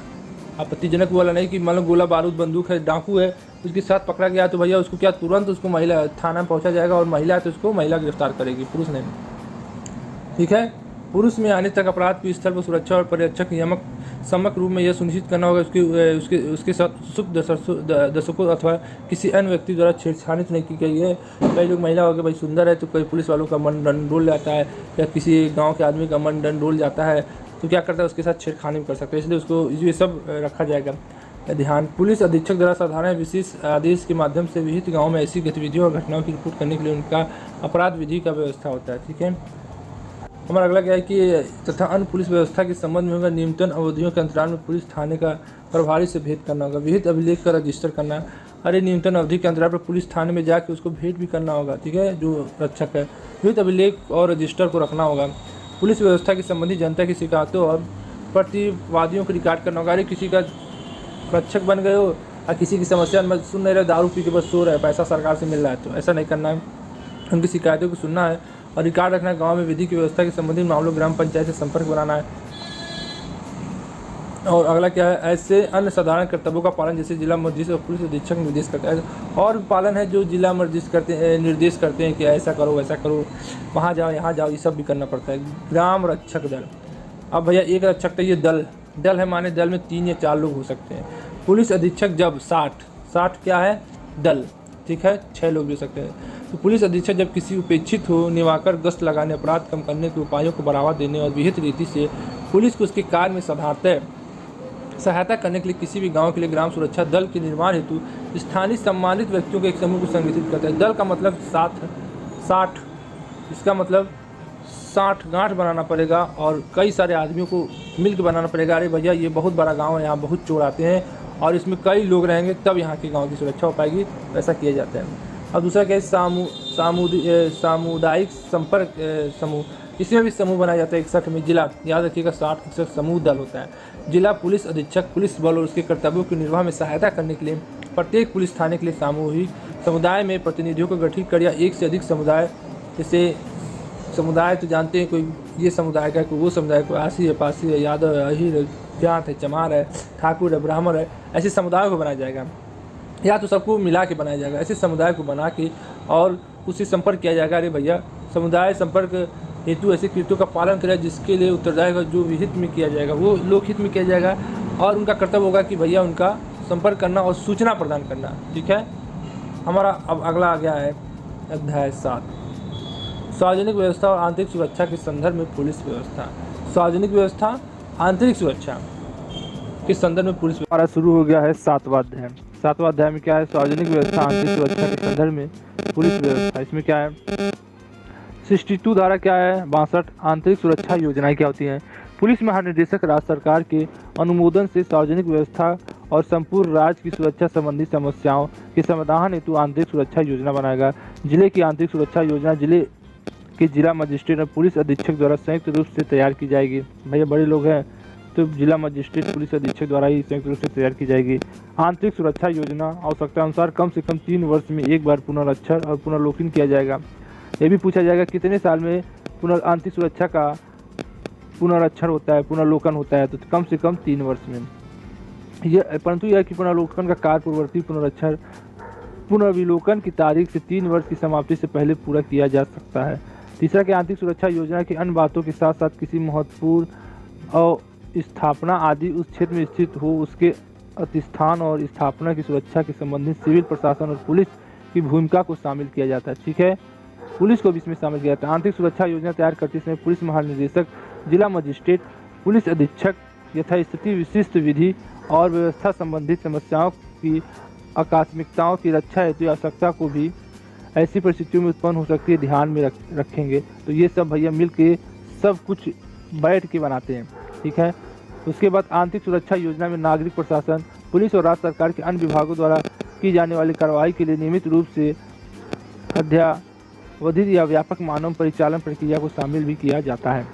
आपत्तिजनक वाला नहीं कि मतलब गोला बारूद बंदूक है, डाकू है, उसके साथ पकड़ा गया तो भैया उसको क्या तुरंत उसको महिला थाना में पहुंचा जाएगा और महिला है तो उसको महिला गिरफ्तार करेगी, पुरुष नहीं। ठीक है। पुरुष में आने तक अपराध की स्थल पर सुरक्षा और पर्यवेक्षक नियामक समग्र रूप में यह सुनिश्चित करना होगा उसके साथ सुख दर्शकों अथवा किसी अन्य व्यक्ति द्वारा छेड़छाड़ नहीं की गई है। कई लोग महिला हो गए भाई सुंदर है तो कई पुलिस वालों का मन डंडोल जाता है या किसी गाँव के आदमी का मन डंडोल जाता है तो क्या करता है उसके साथ छेड़खानी कर सकते हैं, इसलिए उसको ये सब रखा जाएगा ध्यान। पुलिस अधीक्षक द्वारा साधारण विशेष आदेश के माध्यम से विहित गाँव में ऐसी गतिविधियों और घटनाओं की रिपोर्ट करने के लिए उनका अपराध विधि का व्यवस्था होता है। ठीक है। हमारा अगला क्या है कि तथा अन्य पुलिस व्यवस्था के संबंध में होगा निम्नतम अवधियों के अंतराल में पुलिस थाने का प्रभारी से भेंट करना होगा, विहित अभिलेख का रजिस्टर करना। अरे न्यूनतम अवधि के अंतराल पर पुलिस थाने में जाके उसको भेंट भी करना होगा, ठीक है, जो रक्षक है। विहित अभिलेख और रजिस्टर को रखना होगा। पुलिस व्यवस्था की संबंधी जनता की शिकायतों और प्रतिवादियों को रिकॉर्ड करना होगा। अरे किसी का रक्षक बन गए हो और किसी की समस्या में सुन नहीं रहे, दारू पी के बस सो रहे हैं, पैसा सरकार से मिल रहा है, तो ऐसा नहीं करना है। उनकी शिकायतों को सुनना है और रिकॉर्ड रखना है। गांव में विधि की व्यवस्था के संबंधित मामलों ग्राम पंचायत से संपर्क बनाना है। और अगला क्या है, ऐसे अन्य साधारण कर्तव्यों का पालन जैसे जिला मजिस्ट्रेट और पुलिस अधीक्षक निर्देश करता है और पालन है जो जिला मजिस्ट्रेट निर्देश करते हैं कि ऐसा करो वैसा करो, वहाँ जाओ यहाँ जाओ, ये सब भी करना पड़ता है। ग्राम रक्षक दल, अब भैया एक रक्षक तो ये दल है, माने दल में 3 या 4 लोग हो सकते हैं। पुलिस अधीक्षक जब 60 क्या है दल, ठीक है, 6 लोग भी हो सकते हैं। तो पुलिस अधीक्षक जब किसी उपेक्षित हो निवाकर गश्त लगाने, अपराध कम करने के उपायों को बढ़ावा देने और विहित रीति से पुलिस को उसके कार्य में सहायता करने के लिए किसी भी गांव के लिए ग्राम सुरक्षा दल के निर्माण हेतु स्थानीय सम्मानित व्यक्तियों के एक समूह को संगठित करता है। दल का मतलब 60, इसका मतलब 60 गांठ बनाना पड़ेगा और कई सारे आदमियों को मिलकर बनाना पड़ेगा। अरे भैया ये बहुत बड़ा गांव है, यहाँ बहुत चोर आते हैं और इसमें कई लोग रहेंगे तब यहाँ के गांव की सुरक्षा हो पाएगी, ऐसा किया जाता है। और दूसरा क्या है, सामुदायिक संपर्क समूह, इसमें भी समूह बनाया जाता है 61 में। जिला, याद रखिएगा 60 समूह दल होता है। जिला पुलिस अधीक्षक पुलिस बल और उसके कर्तव्यों के निर्वाह में सहायता करने के लिए प्रत्येक पुलिस थाने के लिए सामूहिक समुदाय में प्रतिनिधियों को गठित कर या एक से अधिक समुदाय, जैसे समुदाय तो जानते हैं, कोई ये समुदाय का, कोई वो समुदाय, कोई आसी है, पासी है, यादव है, अहीर, जाट है, चमार है, ठाकुर है, ब्राह्मण है, ऐसे समुदायों को बनाया जाएगा या तो सबको मिला के बनाया जाएगा। ऐसे समुदाय को बना के और उससे संपर्क किया जाएगा। अरे भैया समुदाय संपर्क हेतु ऐसे कृत्यों का पालन करें जिसके लिए उत्तरदायी जो विहित में किया जाएगा वो लोकहित में किया जाएगा और उनका कर्तव्य होगा कि भैया उनका संपर्क करना और सूचना प्रदान करना। ठीक है, हमारा अब अगला आ गया है अध्याय 7, सार्वजनिक व्यवस्था और आंतरिक सुरक्षा के संदर्भ में पुलिस व्यवस्था। सार्वजनिक व्यवस्था, आंतरिक सुरक्षा के संदर्भ में पुलिस व्यवस्था शुरू हो गया है 7वां अध्याय। 7वां अध्याय में क्या है, सार्वजनिक व्यवस्था आंतरिक सुरक्षा के संदर्भ में पुलिस व्यवस्था। इसमें क्या है, 62 धारा क्या है, 62 आंतरिक सुरक्षा योजनाएं क्या होती हैं। पुलिस महानिदेशक राज्य सरकार के अनुमोदन से सार्वजनिक व्यवस्था और संपूर्ण राज्य की सुरक्षा संबंधी समस्याओं के समाधान हेतु आंतरिक सुरक्षा योजना बनाएगा। जिले की आंतरिक सुरक्षा योजना जिले के जिला मजिस्ट्रेट और पुलिस अधीक्षक द्वारा संयुक्त रूप से तैयार की जाएगी। भैया बड़े लोग हैं तो जिला मजिस्ट्रेट पुलिस अधीक्षक द्वारा ही संयुक्त रूप से तैयार की जाएगी। आंतरिक सुरक्षा योजना आवश्यकता अनुसार कम से कम 3 वर्ष में एक बार पुनरीक्षण और पुनर्लोकन किया जाएगा। ये भी पूछा जाएगा कितने साल में आंतरिक सुरक्षा का पुनरीक्षण होता है, पुनर्लोकन होता है, तो कम से कम 3 वर्ष में। यह परंतु यह कि पुनर्लोकन का कार्य पूर्ववर्ती पुनरीक्षण पुनर्विलोकन की तारीख से 3 वर्ष की समाप्ति से पहले पूरा किया जा सकता है। तीसरा कि आंतरिक सुरक्षा योजना की अन्य बातों के साथ साथ किसी महत्वपूर्ण और स्थापना आदि उस क्षेत्र में स्थित हो उसके अतिस्थान और स्थापना की सुरक्षा के संबंधित सिविल प्रशासन और पुलिस की भूमिका को शामिल किया जाता है। ठीक है, पुलिस को भी इसमें शामिल किया जाता है। आंतरिक सुरक्षा योजना तैयार करते समय पुलिस महानिदेशक, जिला मजिस्ट्रेट, पुलिस अधीक्षक यथास्थिति विशिष्ट विधि और व्यवस्था संबंधित समस्याओं की आकस्मिकताओं की रक्षा हेतु आवश्यकता को भी ऐसी परिस्थितियों में उत्पन्न हो सकती है ध्यान में रखेंगे। तो ये सब भैया मिल के सब कुछ बैठ के बनाते हैं। ठीक है, उसके बाद आंतरिक सुरक्षा योजना में नागरिक प्रशासन, पुलिस और राज्य सरकार के अन्य विभागों द्वारा की जाने वाली कार्रवाई के लिए नियमित रूप से अद्यावधित या व्यापक मानव परिचालन प्रक्रिया को शामिल भी किया जाता है।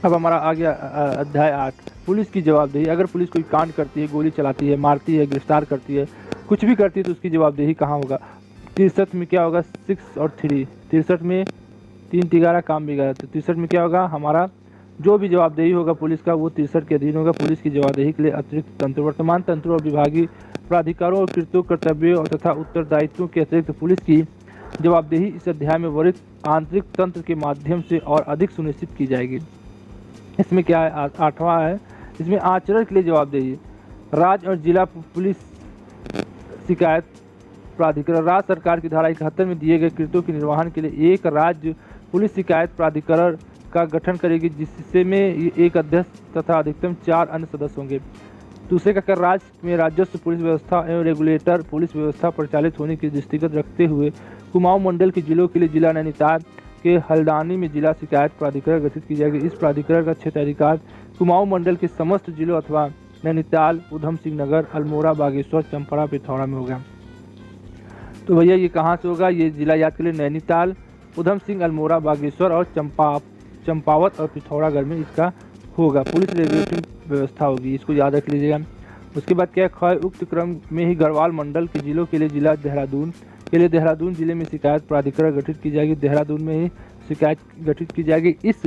अब हमारा आ गया अध्याय 8, पुलिस की जवाबदेही। अगर पुलिस कोई कांड करती है, गोली चलाती है, मारती है, गिरफ्तार करती है, कुछ भी करती है तो उसकी जवाबदेही कहाँ होगा। 63 में क्या होगा, 6 और 3, 63 में 3 तिगारा काम बिगाड़ा, तो 63 में क्या होगा, हमारा जो भी जवाबदेही होगा पुलिस का वो 63 के अधीन होगा। पुलिस की जवाबदेही के लिए अतिरिक्त तंत्र, वर्तमान तंत्रों और विभागीय प्राधिकारों और कृत्यों, कर्तव्यों तथा उत्तरदायित्वों के अतिरिक्त पुलिस की जवाबदेही इस अध्याय में वर्णित आंतरिक तंत्र के माध्यम से और अधिक सुनिश्चित की जाएगी। इसमें क्या है, 8वां है, इसमें आचरण के लिए जवाबदेही। राज्य और जिला पुलिस शिकायत प्राधिकरण राज्य सरकार की धारा 71 में दिए गए कृत्यों के निर्वहन के लिए एक राज्य पुलिस शिकायत प्राधिकरण का गठन करेगी, जिससे में एक अध्यक्ष तथा अधिकतम 4 अन्य सदस्य होंगे। दूसरे का कर राज्य में राजस्व पुलिस व्यवस्था एवं रेगुलेटर पुलिस व्यवस्था परिचालित होने की दृष्टिगत रखते हुए कुमाऊं मंडल के जिलों के लिए जिला नैनीताल के हल्द्वानी में जिला शिकायत प्राधिकरण गठित की जाएगी। इस प्राधिकरण का क्षेत्राधिकार कुमाऊं मंडल के समस्त जिलों अथवा नैनीताल, उधम सिंह नगर, अल्मोड़ा, बागेश्वर, चंपड़ा, पिथौरा में होगा। तो भैया ये कहाँ से होगा, ये जिला याद के लिए नैनीताल, उधम सिंह, अल्मोड़ा, बागेश्वर और चंपावत और पिथौरागढ़ में इसका होगा। पुलिस रेगुलेटिंग व्यवस्था होगी, इसको याद रख लीजिएगा। उसके बाद क्या है, उक्त क्रम में ही गढ़वाल मंडल के जिलों के लिए जिला देहरादून के लिए देहरादून जिले में शिकायत प्राधिकरण गठित की जाएगी। देहरादून में ही शिकायत गठित की जाएगी। इस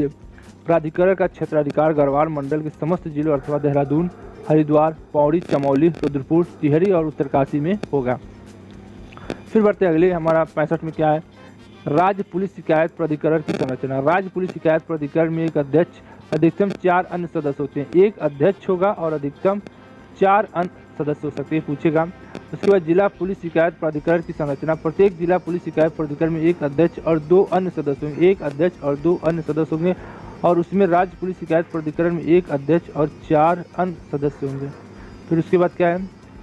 प्राधिकरण का क्षेत्राधिकार गढ़वाल मंडल के समस्त जिलों अथवा देहरादून, हरिद्वार, पौड़ी, चमौली, रुद्रपुर, टिहरी और उत्तरकाशी में होगा। फिर बढ़ते अगले, हमारा 65 में क्या है, राज्य पुलिस शिकायत प्राधिकरण की संरचना। राज्य पुलिस शिकायत प्राधिकरण में एक अध्यक्ष अधिकतम 4 अन्य सदस्य होते हैं। एक अध्यक्ष होगा और अधिकतम 4 अन्य सदस्य हो सकते हैं, पूछेगा। उसके बाद जिला पुलिस शिकायत प्राधिकरण की संरचना। प्रत्येक जिला पुलिस शिकायत प्राधिकरण में एक अध्यक्ष और 2 अन्य सदस्य होंगे। एक अध्यक्ष और 2 अन्य सदस्य होंगे और उसमें राज्य पुलिस शिकायत प्राधिकरण में एक अध्यक्ष और 4 अन्य सदस्य होंगे। फिर उसके बाद क्या है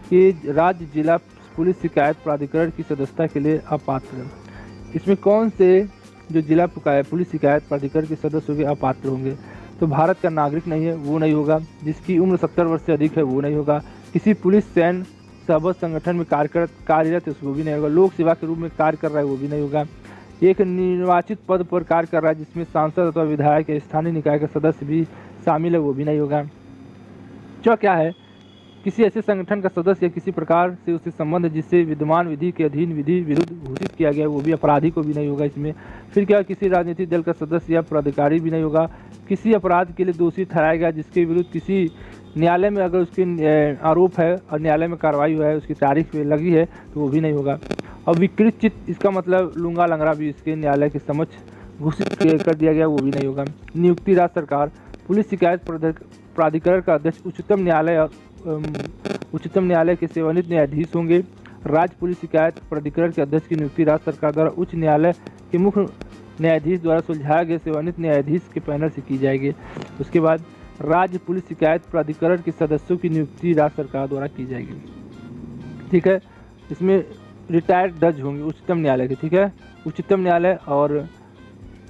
कि राज्य जिला पुलिस शिकायत प्राधिकरण की सदस्यता के लिए अपात्र है। इसमें कौन से जो जिला पुलिस शिकायत प्राधिकरण के सदस्य होंगे अपात्र होंगे? तो भारत का नागरिक नहीं है वो नहीं होगा, जिसकी उम्र 70 वर्ष से अधिक है वो नहीं होगा, किसी पुलिस सैन्य सभा संगठन में कार्यरत है उसको भी नहीं होगा, लोक सेवा के रूप में कार्य कर रहा है वो भी नहीं होगा, एक निर्वाचित पद पर कार्य कर रहा है जिसमें सांसद अथवा विधायक या स्थानीय निकाय का सदस्य भी शामिल है वो भी नहीं होगा। क्या है किसी ऐसे संगठन का सदस्य या किसी प्रकार से उससे संबंध जिससे विद्यमान विधि के अधीन विधि विरुद्ध घोषित किया गया वो भी अपराधी को भी नहीं होगा इसमें। फिर क्या किसी राजनीतिक दल का सदस्य या पदाधिकारी भी नहीं होगा, किसी अपराध के लिए दोषी ठहराया गया जिसके विरुद्ध किसी न्यायालय में अगर उसके आरोप है और न्यायालय में कार्रवाई हुआ है उसकी तारीख पे लगी है तो वो भी नहीं होगा। और विकृत चित्त इसका मतलब लूंगा लंगड़ा भी इसके न्यायालय के समक्ष घोषित कर दिया गया वो भी नहीं होगा। नियुक्ति राज्य सरकार पुलिस शिकायत प्राधिकरण का अध्यक्ष उच्चतम न्यायालय के सेवानिवृत्त न्यायाधीश होंगे। राज्य पुलिस शिकायत प्राधिकरण के अध्यक्ष की नियुक्ति राज्य सरकार द्वारा उच्च न्यायालय के मुख्य न्यायाधीश द्वारा सुलझाए गए सेवानिवृत्त न्यायाधीश के पैनल से की जाएगी। उसके बाद राज्य पुलिस शिकायत प्राधिकरण के सदस्यों की नियुक्ति राज्य सरकार द्वारा की जाएगी। ठीक है, इसमें रिटायर्ड जज होंगे उच्चतम न्यायालय के। ठीक है, उच्चतम न्यायालय और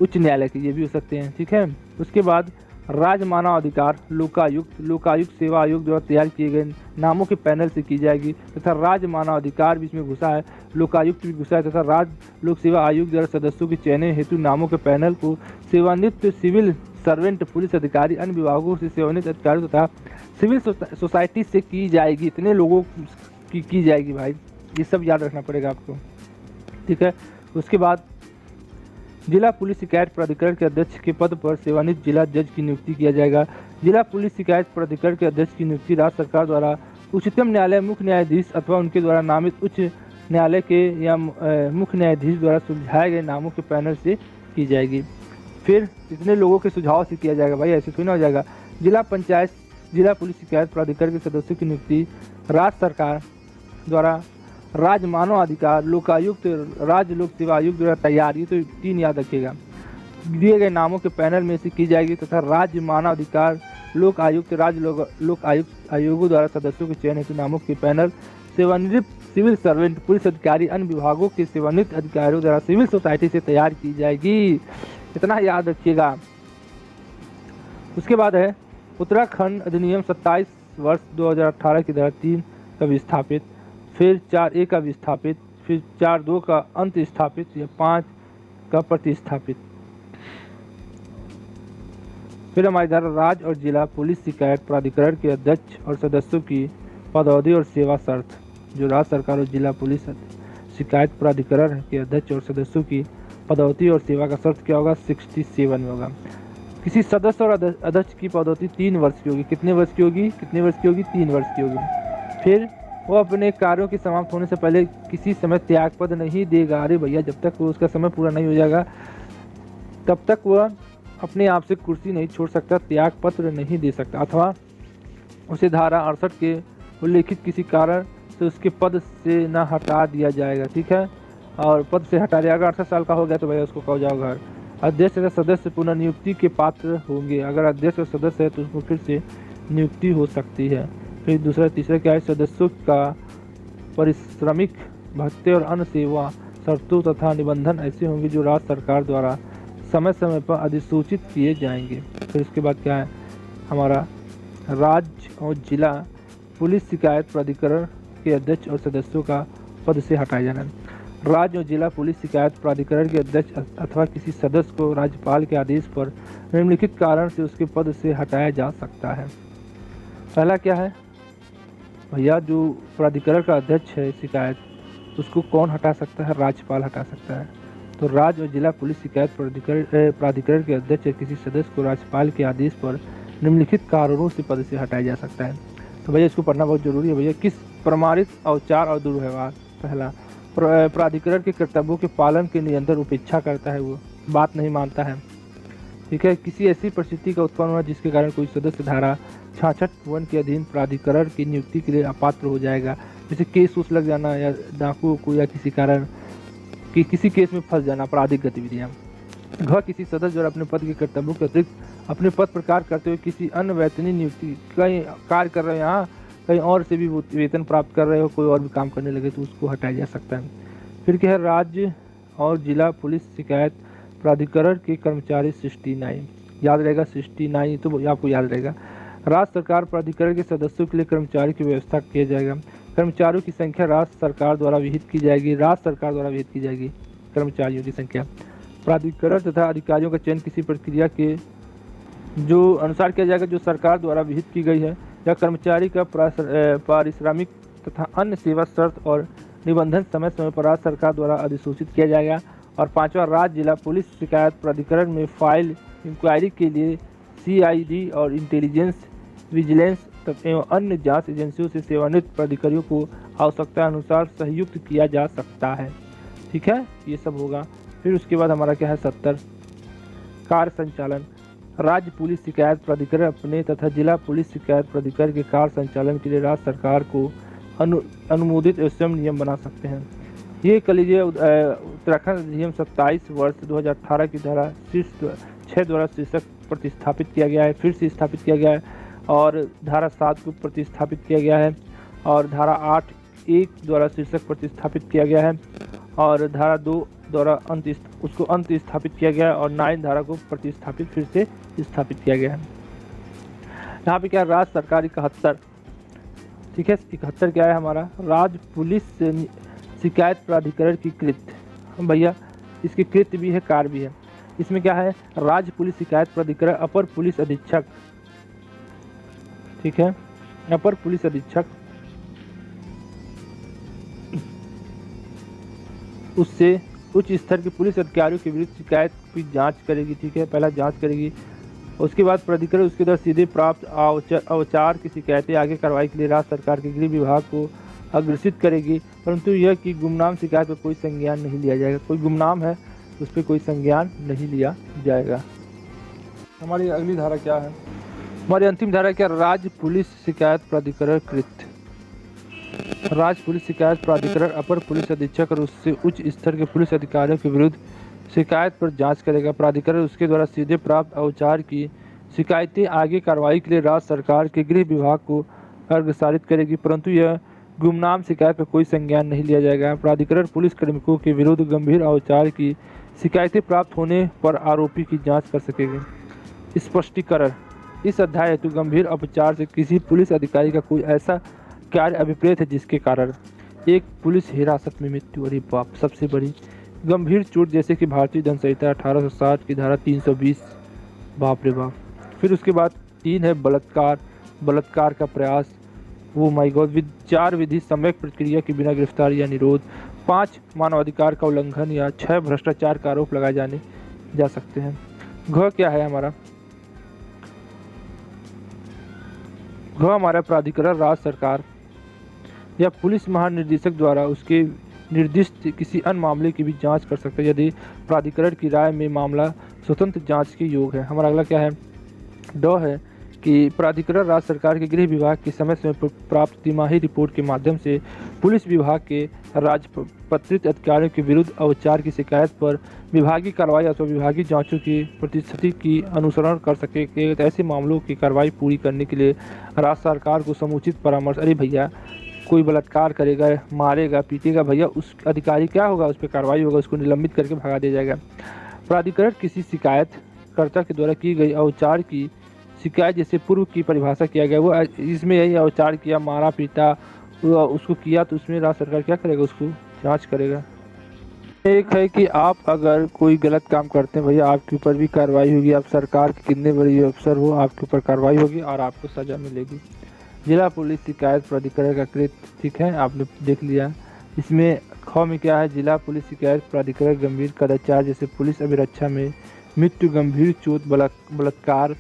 उच्च न्यायालय के ये भी हो सकते हैं। ठीक है, उसके बाद राज्य मानव अधिकार लोकायुक्त सेवा आयोग द्वारा तैयार किए गए नामों के पैनल से की जाएगी तथा राज्य मानव अधिकार भी इसमें घुसा है, लोकायुक्त भी घुसा है तथा राज्य लोक सेवा आयोग द्वारा सदस्यों के चयन हेतु नामों के पैनल को सेवानिवृत्त सिविल सर्वेंट पुलिस अधिकारी अन्य विभागों से सेवानिवृत्त अधिकारियों तथा सिविल सोसाइटी से की जाएगी। इतने लोगों की जाएगी भाई, ये सब याद रखना पड़ेगा आपको। ठीक है, उसके बाद जिला पुलिस शिकायत प्राधिकरण के अध्यक्ष के पद पर सेवानिवृत्त जिला जज की नियुक्ति किया जाएगा। जिला पुलिस शिकायत प्राधिकरण के अध्यक्ष की नियुक्ति राज्य सरकार द्वारा उच्चतम न्यायालय मुख्य न्यायाधीश अथवा उनके द्वारा नामित उच्च न्यायालय के या मुख्य न्यायाधीश द्वारा सुलझाए गए नामों के पैनल से की जाएगी। फिर इतने लोगों के सुझाव से किया जाएगा भाई, ऐसे थोड़ी ना हो जाएगा। जिला पुलिस शिकायत प्राधिकरण के सदस्यों की नियुक्ति राज्य सरकार द्वारा राज्य मानव अधिकार लोकायुक्त राज्य लोक सेवा आयोग द्वारा तैयार, ये तो 3 याद रखिएगा, दिए गए नामों के पैनल में से की जाएगी तथा राज्य मानव अधिकार लोक आयुक्त राज्य लोक आयुक्त आयोगों द्वारा सदस्यों के चयन हेतु नामों के पैनल सेवानिवृत्त सिविल सर्वेंट पुलिस अधिकारी अन्य विभागों के सेवानिवृत्त अधिकारियों द्वारा सिविल सोसाइटी से तैयार की जाएगी। इतना याद रखिएगा। उसके बाद है उत्तराखंड अधिनियम 27 वर्ष 2018 की धारा 3 का विस्थापित, फिर 4A का विस्थापित, फिर 4(2) का अंत स्थापित या 5 का प्रतिस्थापित। फिर हमारी धारा राज्य और जिला पुलिस शिकायत प्राधिकरण के अध्यक्ष और सदस्यों की पदोन्नति और सेवा शर्त। जो राज्य सरकार और जिला पुलिस शिकायत प्राधिकरण के अध्यक्ष और सदस्यों की पदोन्नति और सेवा का शर्त क्या होगा? 67 में होगा। किसी सदस्य और अध्यक्ष की पदोन्नति 3 वर्ष की होगी। कितने वर्ष की होगी? 3 वर्ष की होगी। फिर वो अपने कार्यों के समाप्त होने से पहले किसी समय त्यागपत्र नहीं देगा। अरे भैया, जब तक वो उसका समय पूरा नहीं हो जाएगा तब तक वह अपने आप से कुर्सी नहीं छोड़ सकता, त्यागपत्र नहीं दे सकता, अथवा उसे धारा 68 के उल्लेखित किसी कारण से उसके पद से न हटा दिया जाएगा। ठीक है, और पद से हटा दिया। अगर 68 साल का हो गया तो भैया उसको कहो जाओ घर। अध्यक्ष या सदस्य पुनर्नियुक्ति के पात्र होंगे। अगर अध्यक्ष और सदस्य है तो उसको फिर से नियुक्ति हो सकती है। फिर तीसरा क्या है? सदस्यों का पारिश्रमिक भत्ते और अन्य सेवा शर्तों तथा निबंधन ऐसे होंगे जो राज्य सरकार द्वारा समय समय पर अधिसूचित किए जाएंगे। फिर उसके बाद क्या है? हमारा राज्य और जिला पुलिस शिकायत प्राधिकरण के अध्यक्ष और सदस्यों का पद से हटाया जाना। राज्य और जिला पुलिस शिकायत प्राधिकरण के अध्यक्ष अथवा किसी सदस्य को राज्यपाल के आदेश पर निम्नलिखित कारण से उसके पद से हटाया जा सकता है। पहला क्या है भैया? जो प्राधिकरण का अध्यक्ष है शिकायत, उसको कौन हटा सकता है? राज्यपाल हटा सकता है। तो राज्य और जिला पुलिस शिकायत प्राधिकरण के अध्यक्ष या किसी सदस्य को राज्यपाल के आदेश पर निम्नलिखित कारणों से पद से हटाया जा सकता है। तो भैया इसको पढ़ना बहुत जरूरी है भैया। किस प्रमाणित औचार और दुर्व्यवहार? पहला, प्राधिकरण के कर्तव्यों के पालन के निरंतर उपेक्षा करता है, वो बात नहीं मानता है। ठीक है। किसी ऐसी परिस्थिति का उत्पन्न हुआ जिसके कारण कोई सदस्य धारा 66(1) के अधीन प्राधिकरण की नियुक्ति के लिए अपात्र हो जाएगा, जैसे केस उस लग जाना या डाकू को या किसी कारण कि किसी केस में फंस जाना, आपराधिक गतिविधियाँ। घ किसी सदस्य द्वारा अपने पद के कर्तव्यों के अतिरिक्त अपने पद पर कार्य करते हुए किसी अन्य वैतनिक नियुक्ति कहीं कार्य कर रहे हैं, यहाँ कहीं और से भी वेतन प्राप्त कर रहे हो, कोई और भी काम करने लगे तो उसको हटाया जा सकता है। फिर क्या है, राज्य और जिला पुलिस शिकायत प्राधिकरण के कर्मचारी 69, याद रहेगा 69 तो आपको याद रहेगा। राज्य सरकार प्राधिकरण के सदस्यों के लिए कर्मचारी की व्यवस्था किया जाएगा। कर्मचारियों की संख्या राज्य सरकार द्वारा विहित की जाएगी, राज्य सरकार द्वारा विहित की जाएगी कर्मचारियों की संख्या। प्राधिकरण तथा अधिकारियों का चयन किसी प्रक्रिया के जो अनुसार किया जाएगा जो सरकार द्वारा विहित की गई है, या कर्मचारी का पारिश्रमिक तथा अन्य सेवा शर्त और निबंधन समय समय पर राज्य सरकार द्वारा अधिसूचित किया जाएगा। और 5वां, राज्य जिला पुलिस शिकायत प्राधिकरण में फाइल इंक्वायरी के लिए CID और इंटेलिजेंस विजिलेंस एवं अन्य जांच एजेंसियों से सेवानिवृत्त प्राधिकारियों को आवश्यकता अनुसार संयुक्त किया जा सकता है। ठीक है, ये सब होगा। फिर उसके बाद हमारा क्या है 70, कार्य संचालन। राज्य पुलिस शिकायत प्राधिकरण अपने तथा जिला पुलिस शिकायत प्राधिकरण के कार्य संचालन के लिए राज्य सरकार को अनुमोदित एवं स्वयं नियम बना सकते हैं। ये कह लीजिए उत्तराखंड अधिनियम 27 वर्ष 2018 की धारा 6 द्वारा शीर्षक प्रतिस्थापित किया गया है, फिर से स्थापित किया गया है, और धारा 7 को प्रतिस्थापित किया गया है, और धारा 8(1) द्वारा शीर्षक प्रतिस्थापित किया गया है, और धारा 2 द्वारा उसको अंत स्थापित किया गया है, और 9 धारा को प्रतिस्थापित फिर से स्थापित किया गया है। यहाँ पे क्या, राज्य सरकार 71, ठीक है। 71 क्या है हमारा, राज्य पुलिस शिकायत प्राधिकरण की कृत, भैया इसकी कृत भी है, कार्य भी है। इसमें क्या है, राज्य पुलिस शिकायत प्राधिकरण अपर पुलिस अधीक्षक, ठीक है, अपर पुलिस अधीक्षक उससे उच्च स्तर के पुलिस अधिकारियों के विरुद्ध शिकायत की जांच करेगी, ठीक है, पहला जांच करेगी। उसके बाद प्राधिकरण उसके द्वारा सीधे प्राप्त औचार की शिकायतें आगे कार्रवाई के लिए राज्य सरकार के गृह विभाग को अग्रेसित करेगी, परंतु यह कि गुमनाम शिकायत पर कोई संज्ञान नहीं लिया जाएगा। कोई गुमनाम है उस पर कोई संज्ञान नहीं लिया जाएगा। हमारी अगली धारा क्या है, हमारी अंतिम धारा क्या, राज्य पुलिस शिकायत प्राधिकरण कृत। राज्य पुलिस शिकायत प्राधिकरण अपर पुलिस अधीक्षक और उससे उच्च स्तर के पुलिस अधिकारियों के विरुद्ध शिकायत पर जांच करेगा। प्राधिकरण उसके द्वारा सीधे प्राप्त औचार की शिकायतें आगे कार्रवाई के लिए राज्य सरकार के गृह विभाग को अग्रसारित करेगी, परंतु यह गुमनाम शिकायत पर कोई संज्ञान नहीं लिया जाएगा। प्राधिकरण पुलिस कार्मिकों के विरुद्ध गंभीर औचार की शिकायतें प्राप्त होने पर आरोपी की जाँच कर सकेगी। स्पष्टीकरण, इस अध्याय हेतु गंभीर अपचार से किसी पुलिस अधिकारी का कोई ऐसा कार्य अभिप्रेत है जिसके कारण एक पुलिस हिरासत में मृत्यु, अरे बाप, सबसे बड़ी गंभीर चोट जैसे कि भारतीय दंड संहिता 1860 की धारा 320, बाप रे बाप। फिर उसके बाद 3 है बलात्कार, बलात्कार का प्रयास, वो माय गॉड, विचार विधि सम्यक प्रक्रिया के बिना गिरफ्तारी या निरोध। 5 मानवाधिकार का उल्लंघन, या 6 भ्रष्टाचार का आरोप लगाए जाने जा सकते हैं। घ क्या है हमारा, घ हमारा प्राधिकरण राज्य सरकार या पुलिस महानिदेशक द्वारा उसके निर्दिष्ट किसी अन्य मामले की भी जांच कर सकता है यदि प्राधिकरण की राय में मामला स्वतंत्र जांच के योग्य है। हमारा अगला क्या है, ड है कि प्राधिकरण राज्य सरकार के गृह विभाग के समय समय पर प्राप्त तिमाही रिपोर्ट के माध्यम से पुलिस विभाग के राजपत्रित अधिकारियों के विरुद्ध औचार की शिकायत पर विभागीय कार्रवाई अथवा विभागीय जांचों की प्रतिस्थिति की अनुसरण कर सके। ऐसे मामलों की कार्रवाई पूरी करने के लिए राज्य सरकार को समुचित परामर्श, अरे भैया कोई बलात्कार करेगा, मारेगा, पीटेगा, भैया उस अधिकारी क्या होगा, उस पर कार्रवाई होगा, उसको निलंबित करके भगा दिया जाएगा। प्राधिकरण किसी शिकायतकर्ता के द्वारा की गई औचार की शिकायत जैसे पूर्व की परिभाषा किया गया, वो इसमें यही औचार किया, मारा पीटा उसको किया, तो उसमें राज्य सरकार क्या करेगा, उसको जांच करेगा। एक है कि आप अगर कोई गलत काम करते हैं भैया आपके ऊपर भी कार्रवाई होगी, आप सरकार के कितने बड़े अफसर हो आपके ऊपर कार्रवाई होगी और आपको सज़ा मिलेगी। जिला पुलिस शिकायत प्राधिकरण का कृत, ठीक है, आपने देख लिया। इसमें ख में क्या है, जिला पुलिस शिकायत प्राधिकरण गंभीर कदाचार जैसे पुलिस अभिरक्षा में मृत्यु, गंभीर चोट, बलात्कार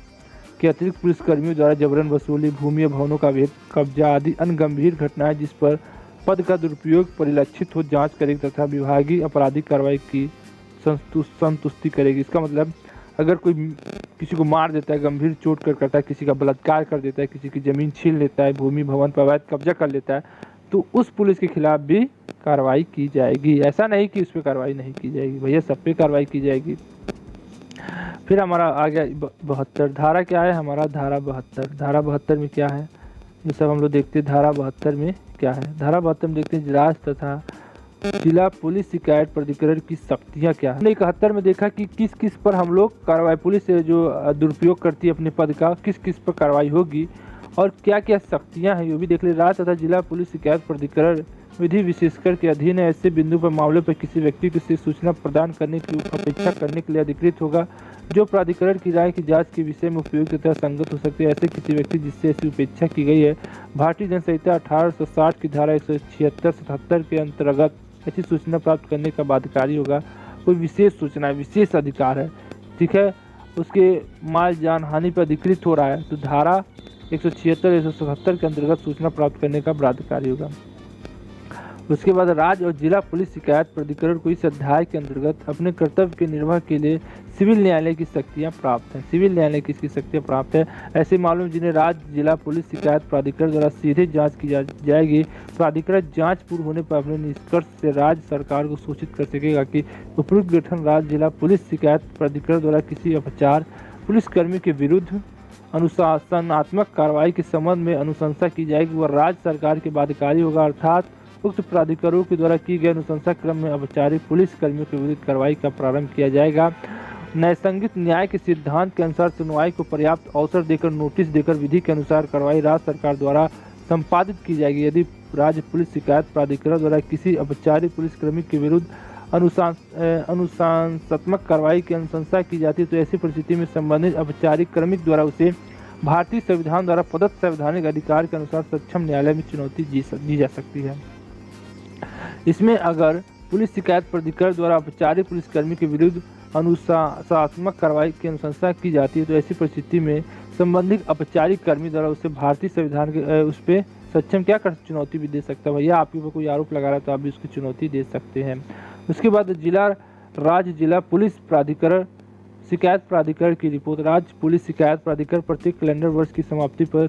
के अतिरिक्त पुलिसकर्मियों द्वारा जबरन वसूली, भूमि भवनों का अवैध कब्जा आदि अन्य गंभीर घटनाएं जिस पर पद का दुरुपयोग परिलक्षित हो जांच करेगी तथा विभागीय आपराधिक कार्रवाई की संतुष्टि करेगी। इसका मतलब अगर कोई किसी को मार देता है, गंभीर चोट कर करता है, किसी का बलात्कार कर देता है, किसी की ज़मीन छीन लेता है, भूमि भवन पर अवैध कब्जा कर लेता है, तो उस पुलिस के खिलाफ भी कार्रवाई की जाएगी। ऐसा नहीं कि उस पर कार्रवाई नहीं की जाएगी, भैया सब पे कार्रवाई की जाएगी। फिर हमारा आ गया 72 धारा। क्या है हमारा? धारा 72। धारा 72 में क्या है ये सब हम लोग देखते हैं। धारा 72 में क्या है? धारा 72 में देखते हैं राज्य तथा जिला पुलिस शिकायत प्राधिकरण की शक्तियाँ क्या है। हमने 71 में देखा कि किस किस पर हम लोग कार्रवाई, पुलिस जो दुरुपयोग करती है अपने पद का, किस किस पर कार्रवाई होगी और क्या क्या शक्तियाँ हैं, ये भी देख ले। राज्य तथा जिला पुलिस शिकायत प्राधिकरण विधि विशेषकर के अधीन है। ऐसे बिंदु पर मामले पर किसी व्यक्ति को सूचना प्रदान करने की अपेक्षा करने के लिए अधिकृत होगा, जो प्राधिकरण की राय की जांच के विषय में उपयुक्त तथा संगत हो सकते हैं। ऐसे किसी व्यक्ति जिससे ऐसी उपेक्षा की गई है भारतीय जन संहिता 1860 की धारा 176-77 के अंतर्गत ऐसी सूचना प्राप्त करने का बाध्यकारी होगा। कोई विशेष सूचना, विशेष अधिकार है, ठीक है, उसके माल जान हानि पर अधिकृत हो रहा है, तो धारा 176-177 के अंतर्गत सूचना प्राप्त करने का बाध्यकारी होगा। उसके बाद राज्य और जिला पुलिस शिकायत प्राधिकरण को इस अध्याय के अंतर्गत अपने कर्तव्य के निर्वाह के लिए सिविल न्यायालय की शक्तियां प्राप्त हैं। सिविल न्यायालय की इसकी शक्तियां प्राप्त है। ऐसे मामलों जिन्हें राज्य जिला पुलिस शिकायत प्राधिकरण द्वारा सीधे जांच की जाएगी, प्राधिकरण जांच पूर्ण होने पर अपने निष्कर्ष से राज्य सरकार को सूचित कर सकेगा कि उपयुक्त गठन राज्य जिला पुलिस शिकायत प्राधिकरण द्वारा किसी अपचार पुलिसकर्मी के विरुद्ध अनुशासनात्मक कार्रवाई के संबंध में अनुशंसा की जाएगी, वह राज्य सरकार के बाध्यकारी होगा। अर्थात उक्त प्राधिकरणों के द्वारा की गई अनुशंसा क्रम में अपचारिक पुलिस कर्मियों के विरुद्ध कार्रवाई का प्रारंभ किया जाएगा। न्यायसंगत न्याय के सिद्धांत के अनुसार सुनवाई को पर्याप्त अवसर देकर नोटिस देकर विधि के अनुसार कार्रवाई राज्य सरकार द्वारा संपादित की जाएगी। यदि राज्य पुलिस शिकायत प्राधिकरण द्वारा किसी अपचारिक पुलिसकर्मी के विरुद्ध अनुशासनात्मक कार्रवाई की अनुशंसा की जाती है, तो ऐसी परिस्थिति में संबंधित अपचारिक कर्मिक द्वारा उसे भारतीय संविधान द्वारा प्रदत्त संवैधानिक अधिकार के अनुसार सक्षम न्यायालय में चुनौती दी जा सकती है। इसमें अगर पुलिस शिकायत प्राधिकरण द्वारा अपचारिक पुलिसकर्मी के विरुद्ध अनुशासनात्मक कार्रवाई की अनुशंसा की जाती है, तो ऐसी परिस्थिति में संबंधित अपचारिक कर्मी द्वारा उसे भारतीय संविधान के उस पर सक्षम क्या कर चुनौती भी दे सकता है। भैया आपके ऊपर कोई आरोप लगा रहा है तो आप भी उसकी चुनौती दे सकते हैं। उसके बाद राज्य जिला पुलिस प्राधिकरण शिकायत प्राधिकरण की रिपोर्ट। राज्य पुलिस शिकायत प्राधिकरण प्रत्येक कैलेंडर वर्ष की समाप्ति पर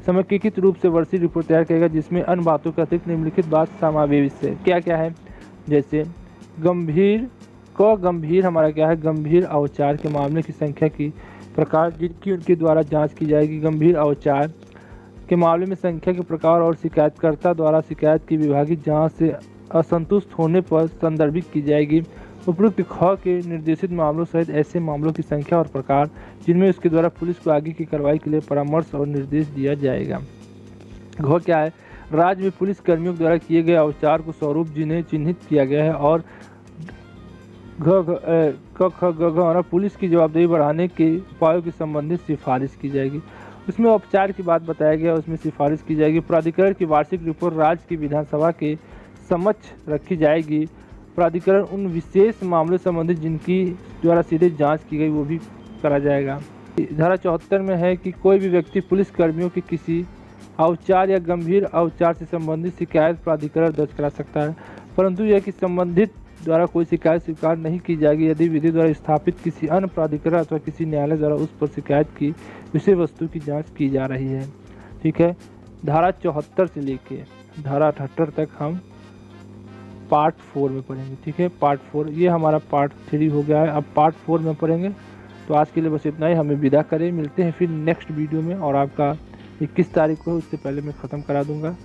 समेकित रूप से वर्षीय रिपोर्ट तैयार करेगा, जिसमें अन्य बातों का अतिरिक्त निम्नलिखित बात समावेश है। क्या क्या है? जैसे गंभीर हमारा क्या है? गंभीर अवचार के मामले की संख्या की प्रकार जिनकी उनके द्वारा जांच की जाएगी। गंभीर अवचार के मामले में संख्या के प्रकार और शिकायतकर्ता द्वारा शिकायत की विभागीय जांच से असंतुष्ट होने पर संदर्भित की जाएगी। उपरोक्त ख के निर्देशित मामलों सहित ऐसे मामलों की संख्या और प्रकार जिनमें उसके द्वारा पुलिस को आगे की कार्रवाई के लिए परामर्श और निर्देश दिया जाएगा। घ क्या है? राज्य में पुलिस कर्मियों द्वारा किए गए अवचार को स्वरूप जिन्हें चिन्हित किया गया है और ग पुलिस की जवाबदेही बढ़ाने के उपायों की संबंधित सिफारिश की जाएगी। उसमें औपचार की बात बताया गया, उसमें सिफारिश की जाएगी। प्राधिकरण की वार्षिक रिपोर्ट राज्य की विधानसभा के समक्ष रखी जाएगी। प्राधिकरण उन विशेष मामले संबंधित जिनकी द्वारा सीधे जांच की गई वो भी करा जाएगा। धारा 74 में है कि कोई भी व्यक्ति पुलिस कर्मियों के किसी अवचार या गंभीर अवचार से संबंधित शिकायत प्राधिकरण दर्ज करा सकता है, परंतु यह कि संबंधित द्वारा कोई शिकायत स्वीकार नहीं की जाएगी यदि विधि द्वारा स्थापित किसी अन्य प्राधिकरण अथवा किसी न्यायालय द्वारा उस पर शिकायत की विषय वस्तु की जाँच की जा रही है। ठीक है, धारा 74 से लेके धारा 78 तक हम पार्ट 4 में पढ़ेंगे। ठीक है, पार्ट 4 ये हमारा पार्ट 3 हो गया है, अब पार्ट 4 में पढ़ेंगे। तो आज के लिए बस इतना ही, हमें विदा करें, मिलते हैं फिर नेक्स्ट वीडियो में। और आपका 21 तारीख को उससे पहले मैं ख़त्म करा दूंगा,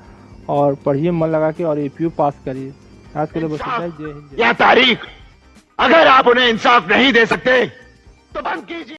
और पढ़िए मन लगा के और APU पास करिए। आज के लिए बस इतना ही। जय हिंद। या तारीख, अगर आप उन्हें इंसाफ नहीं दे सकते तो बंद कीजिए।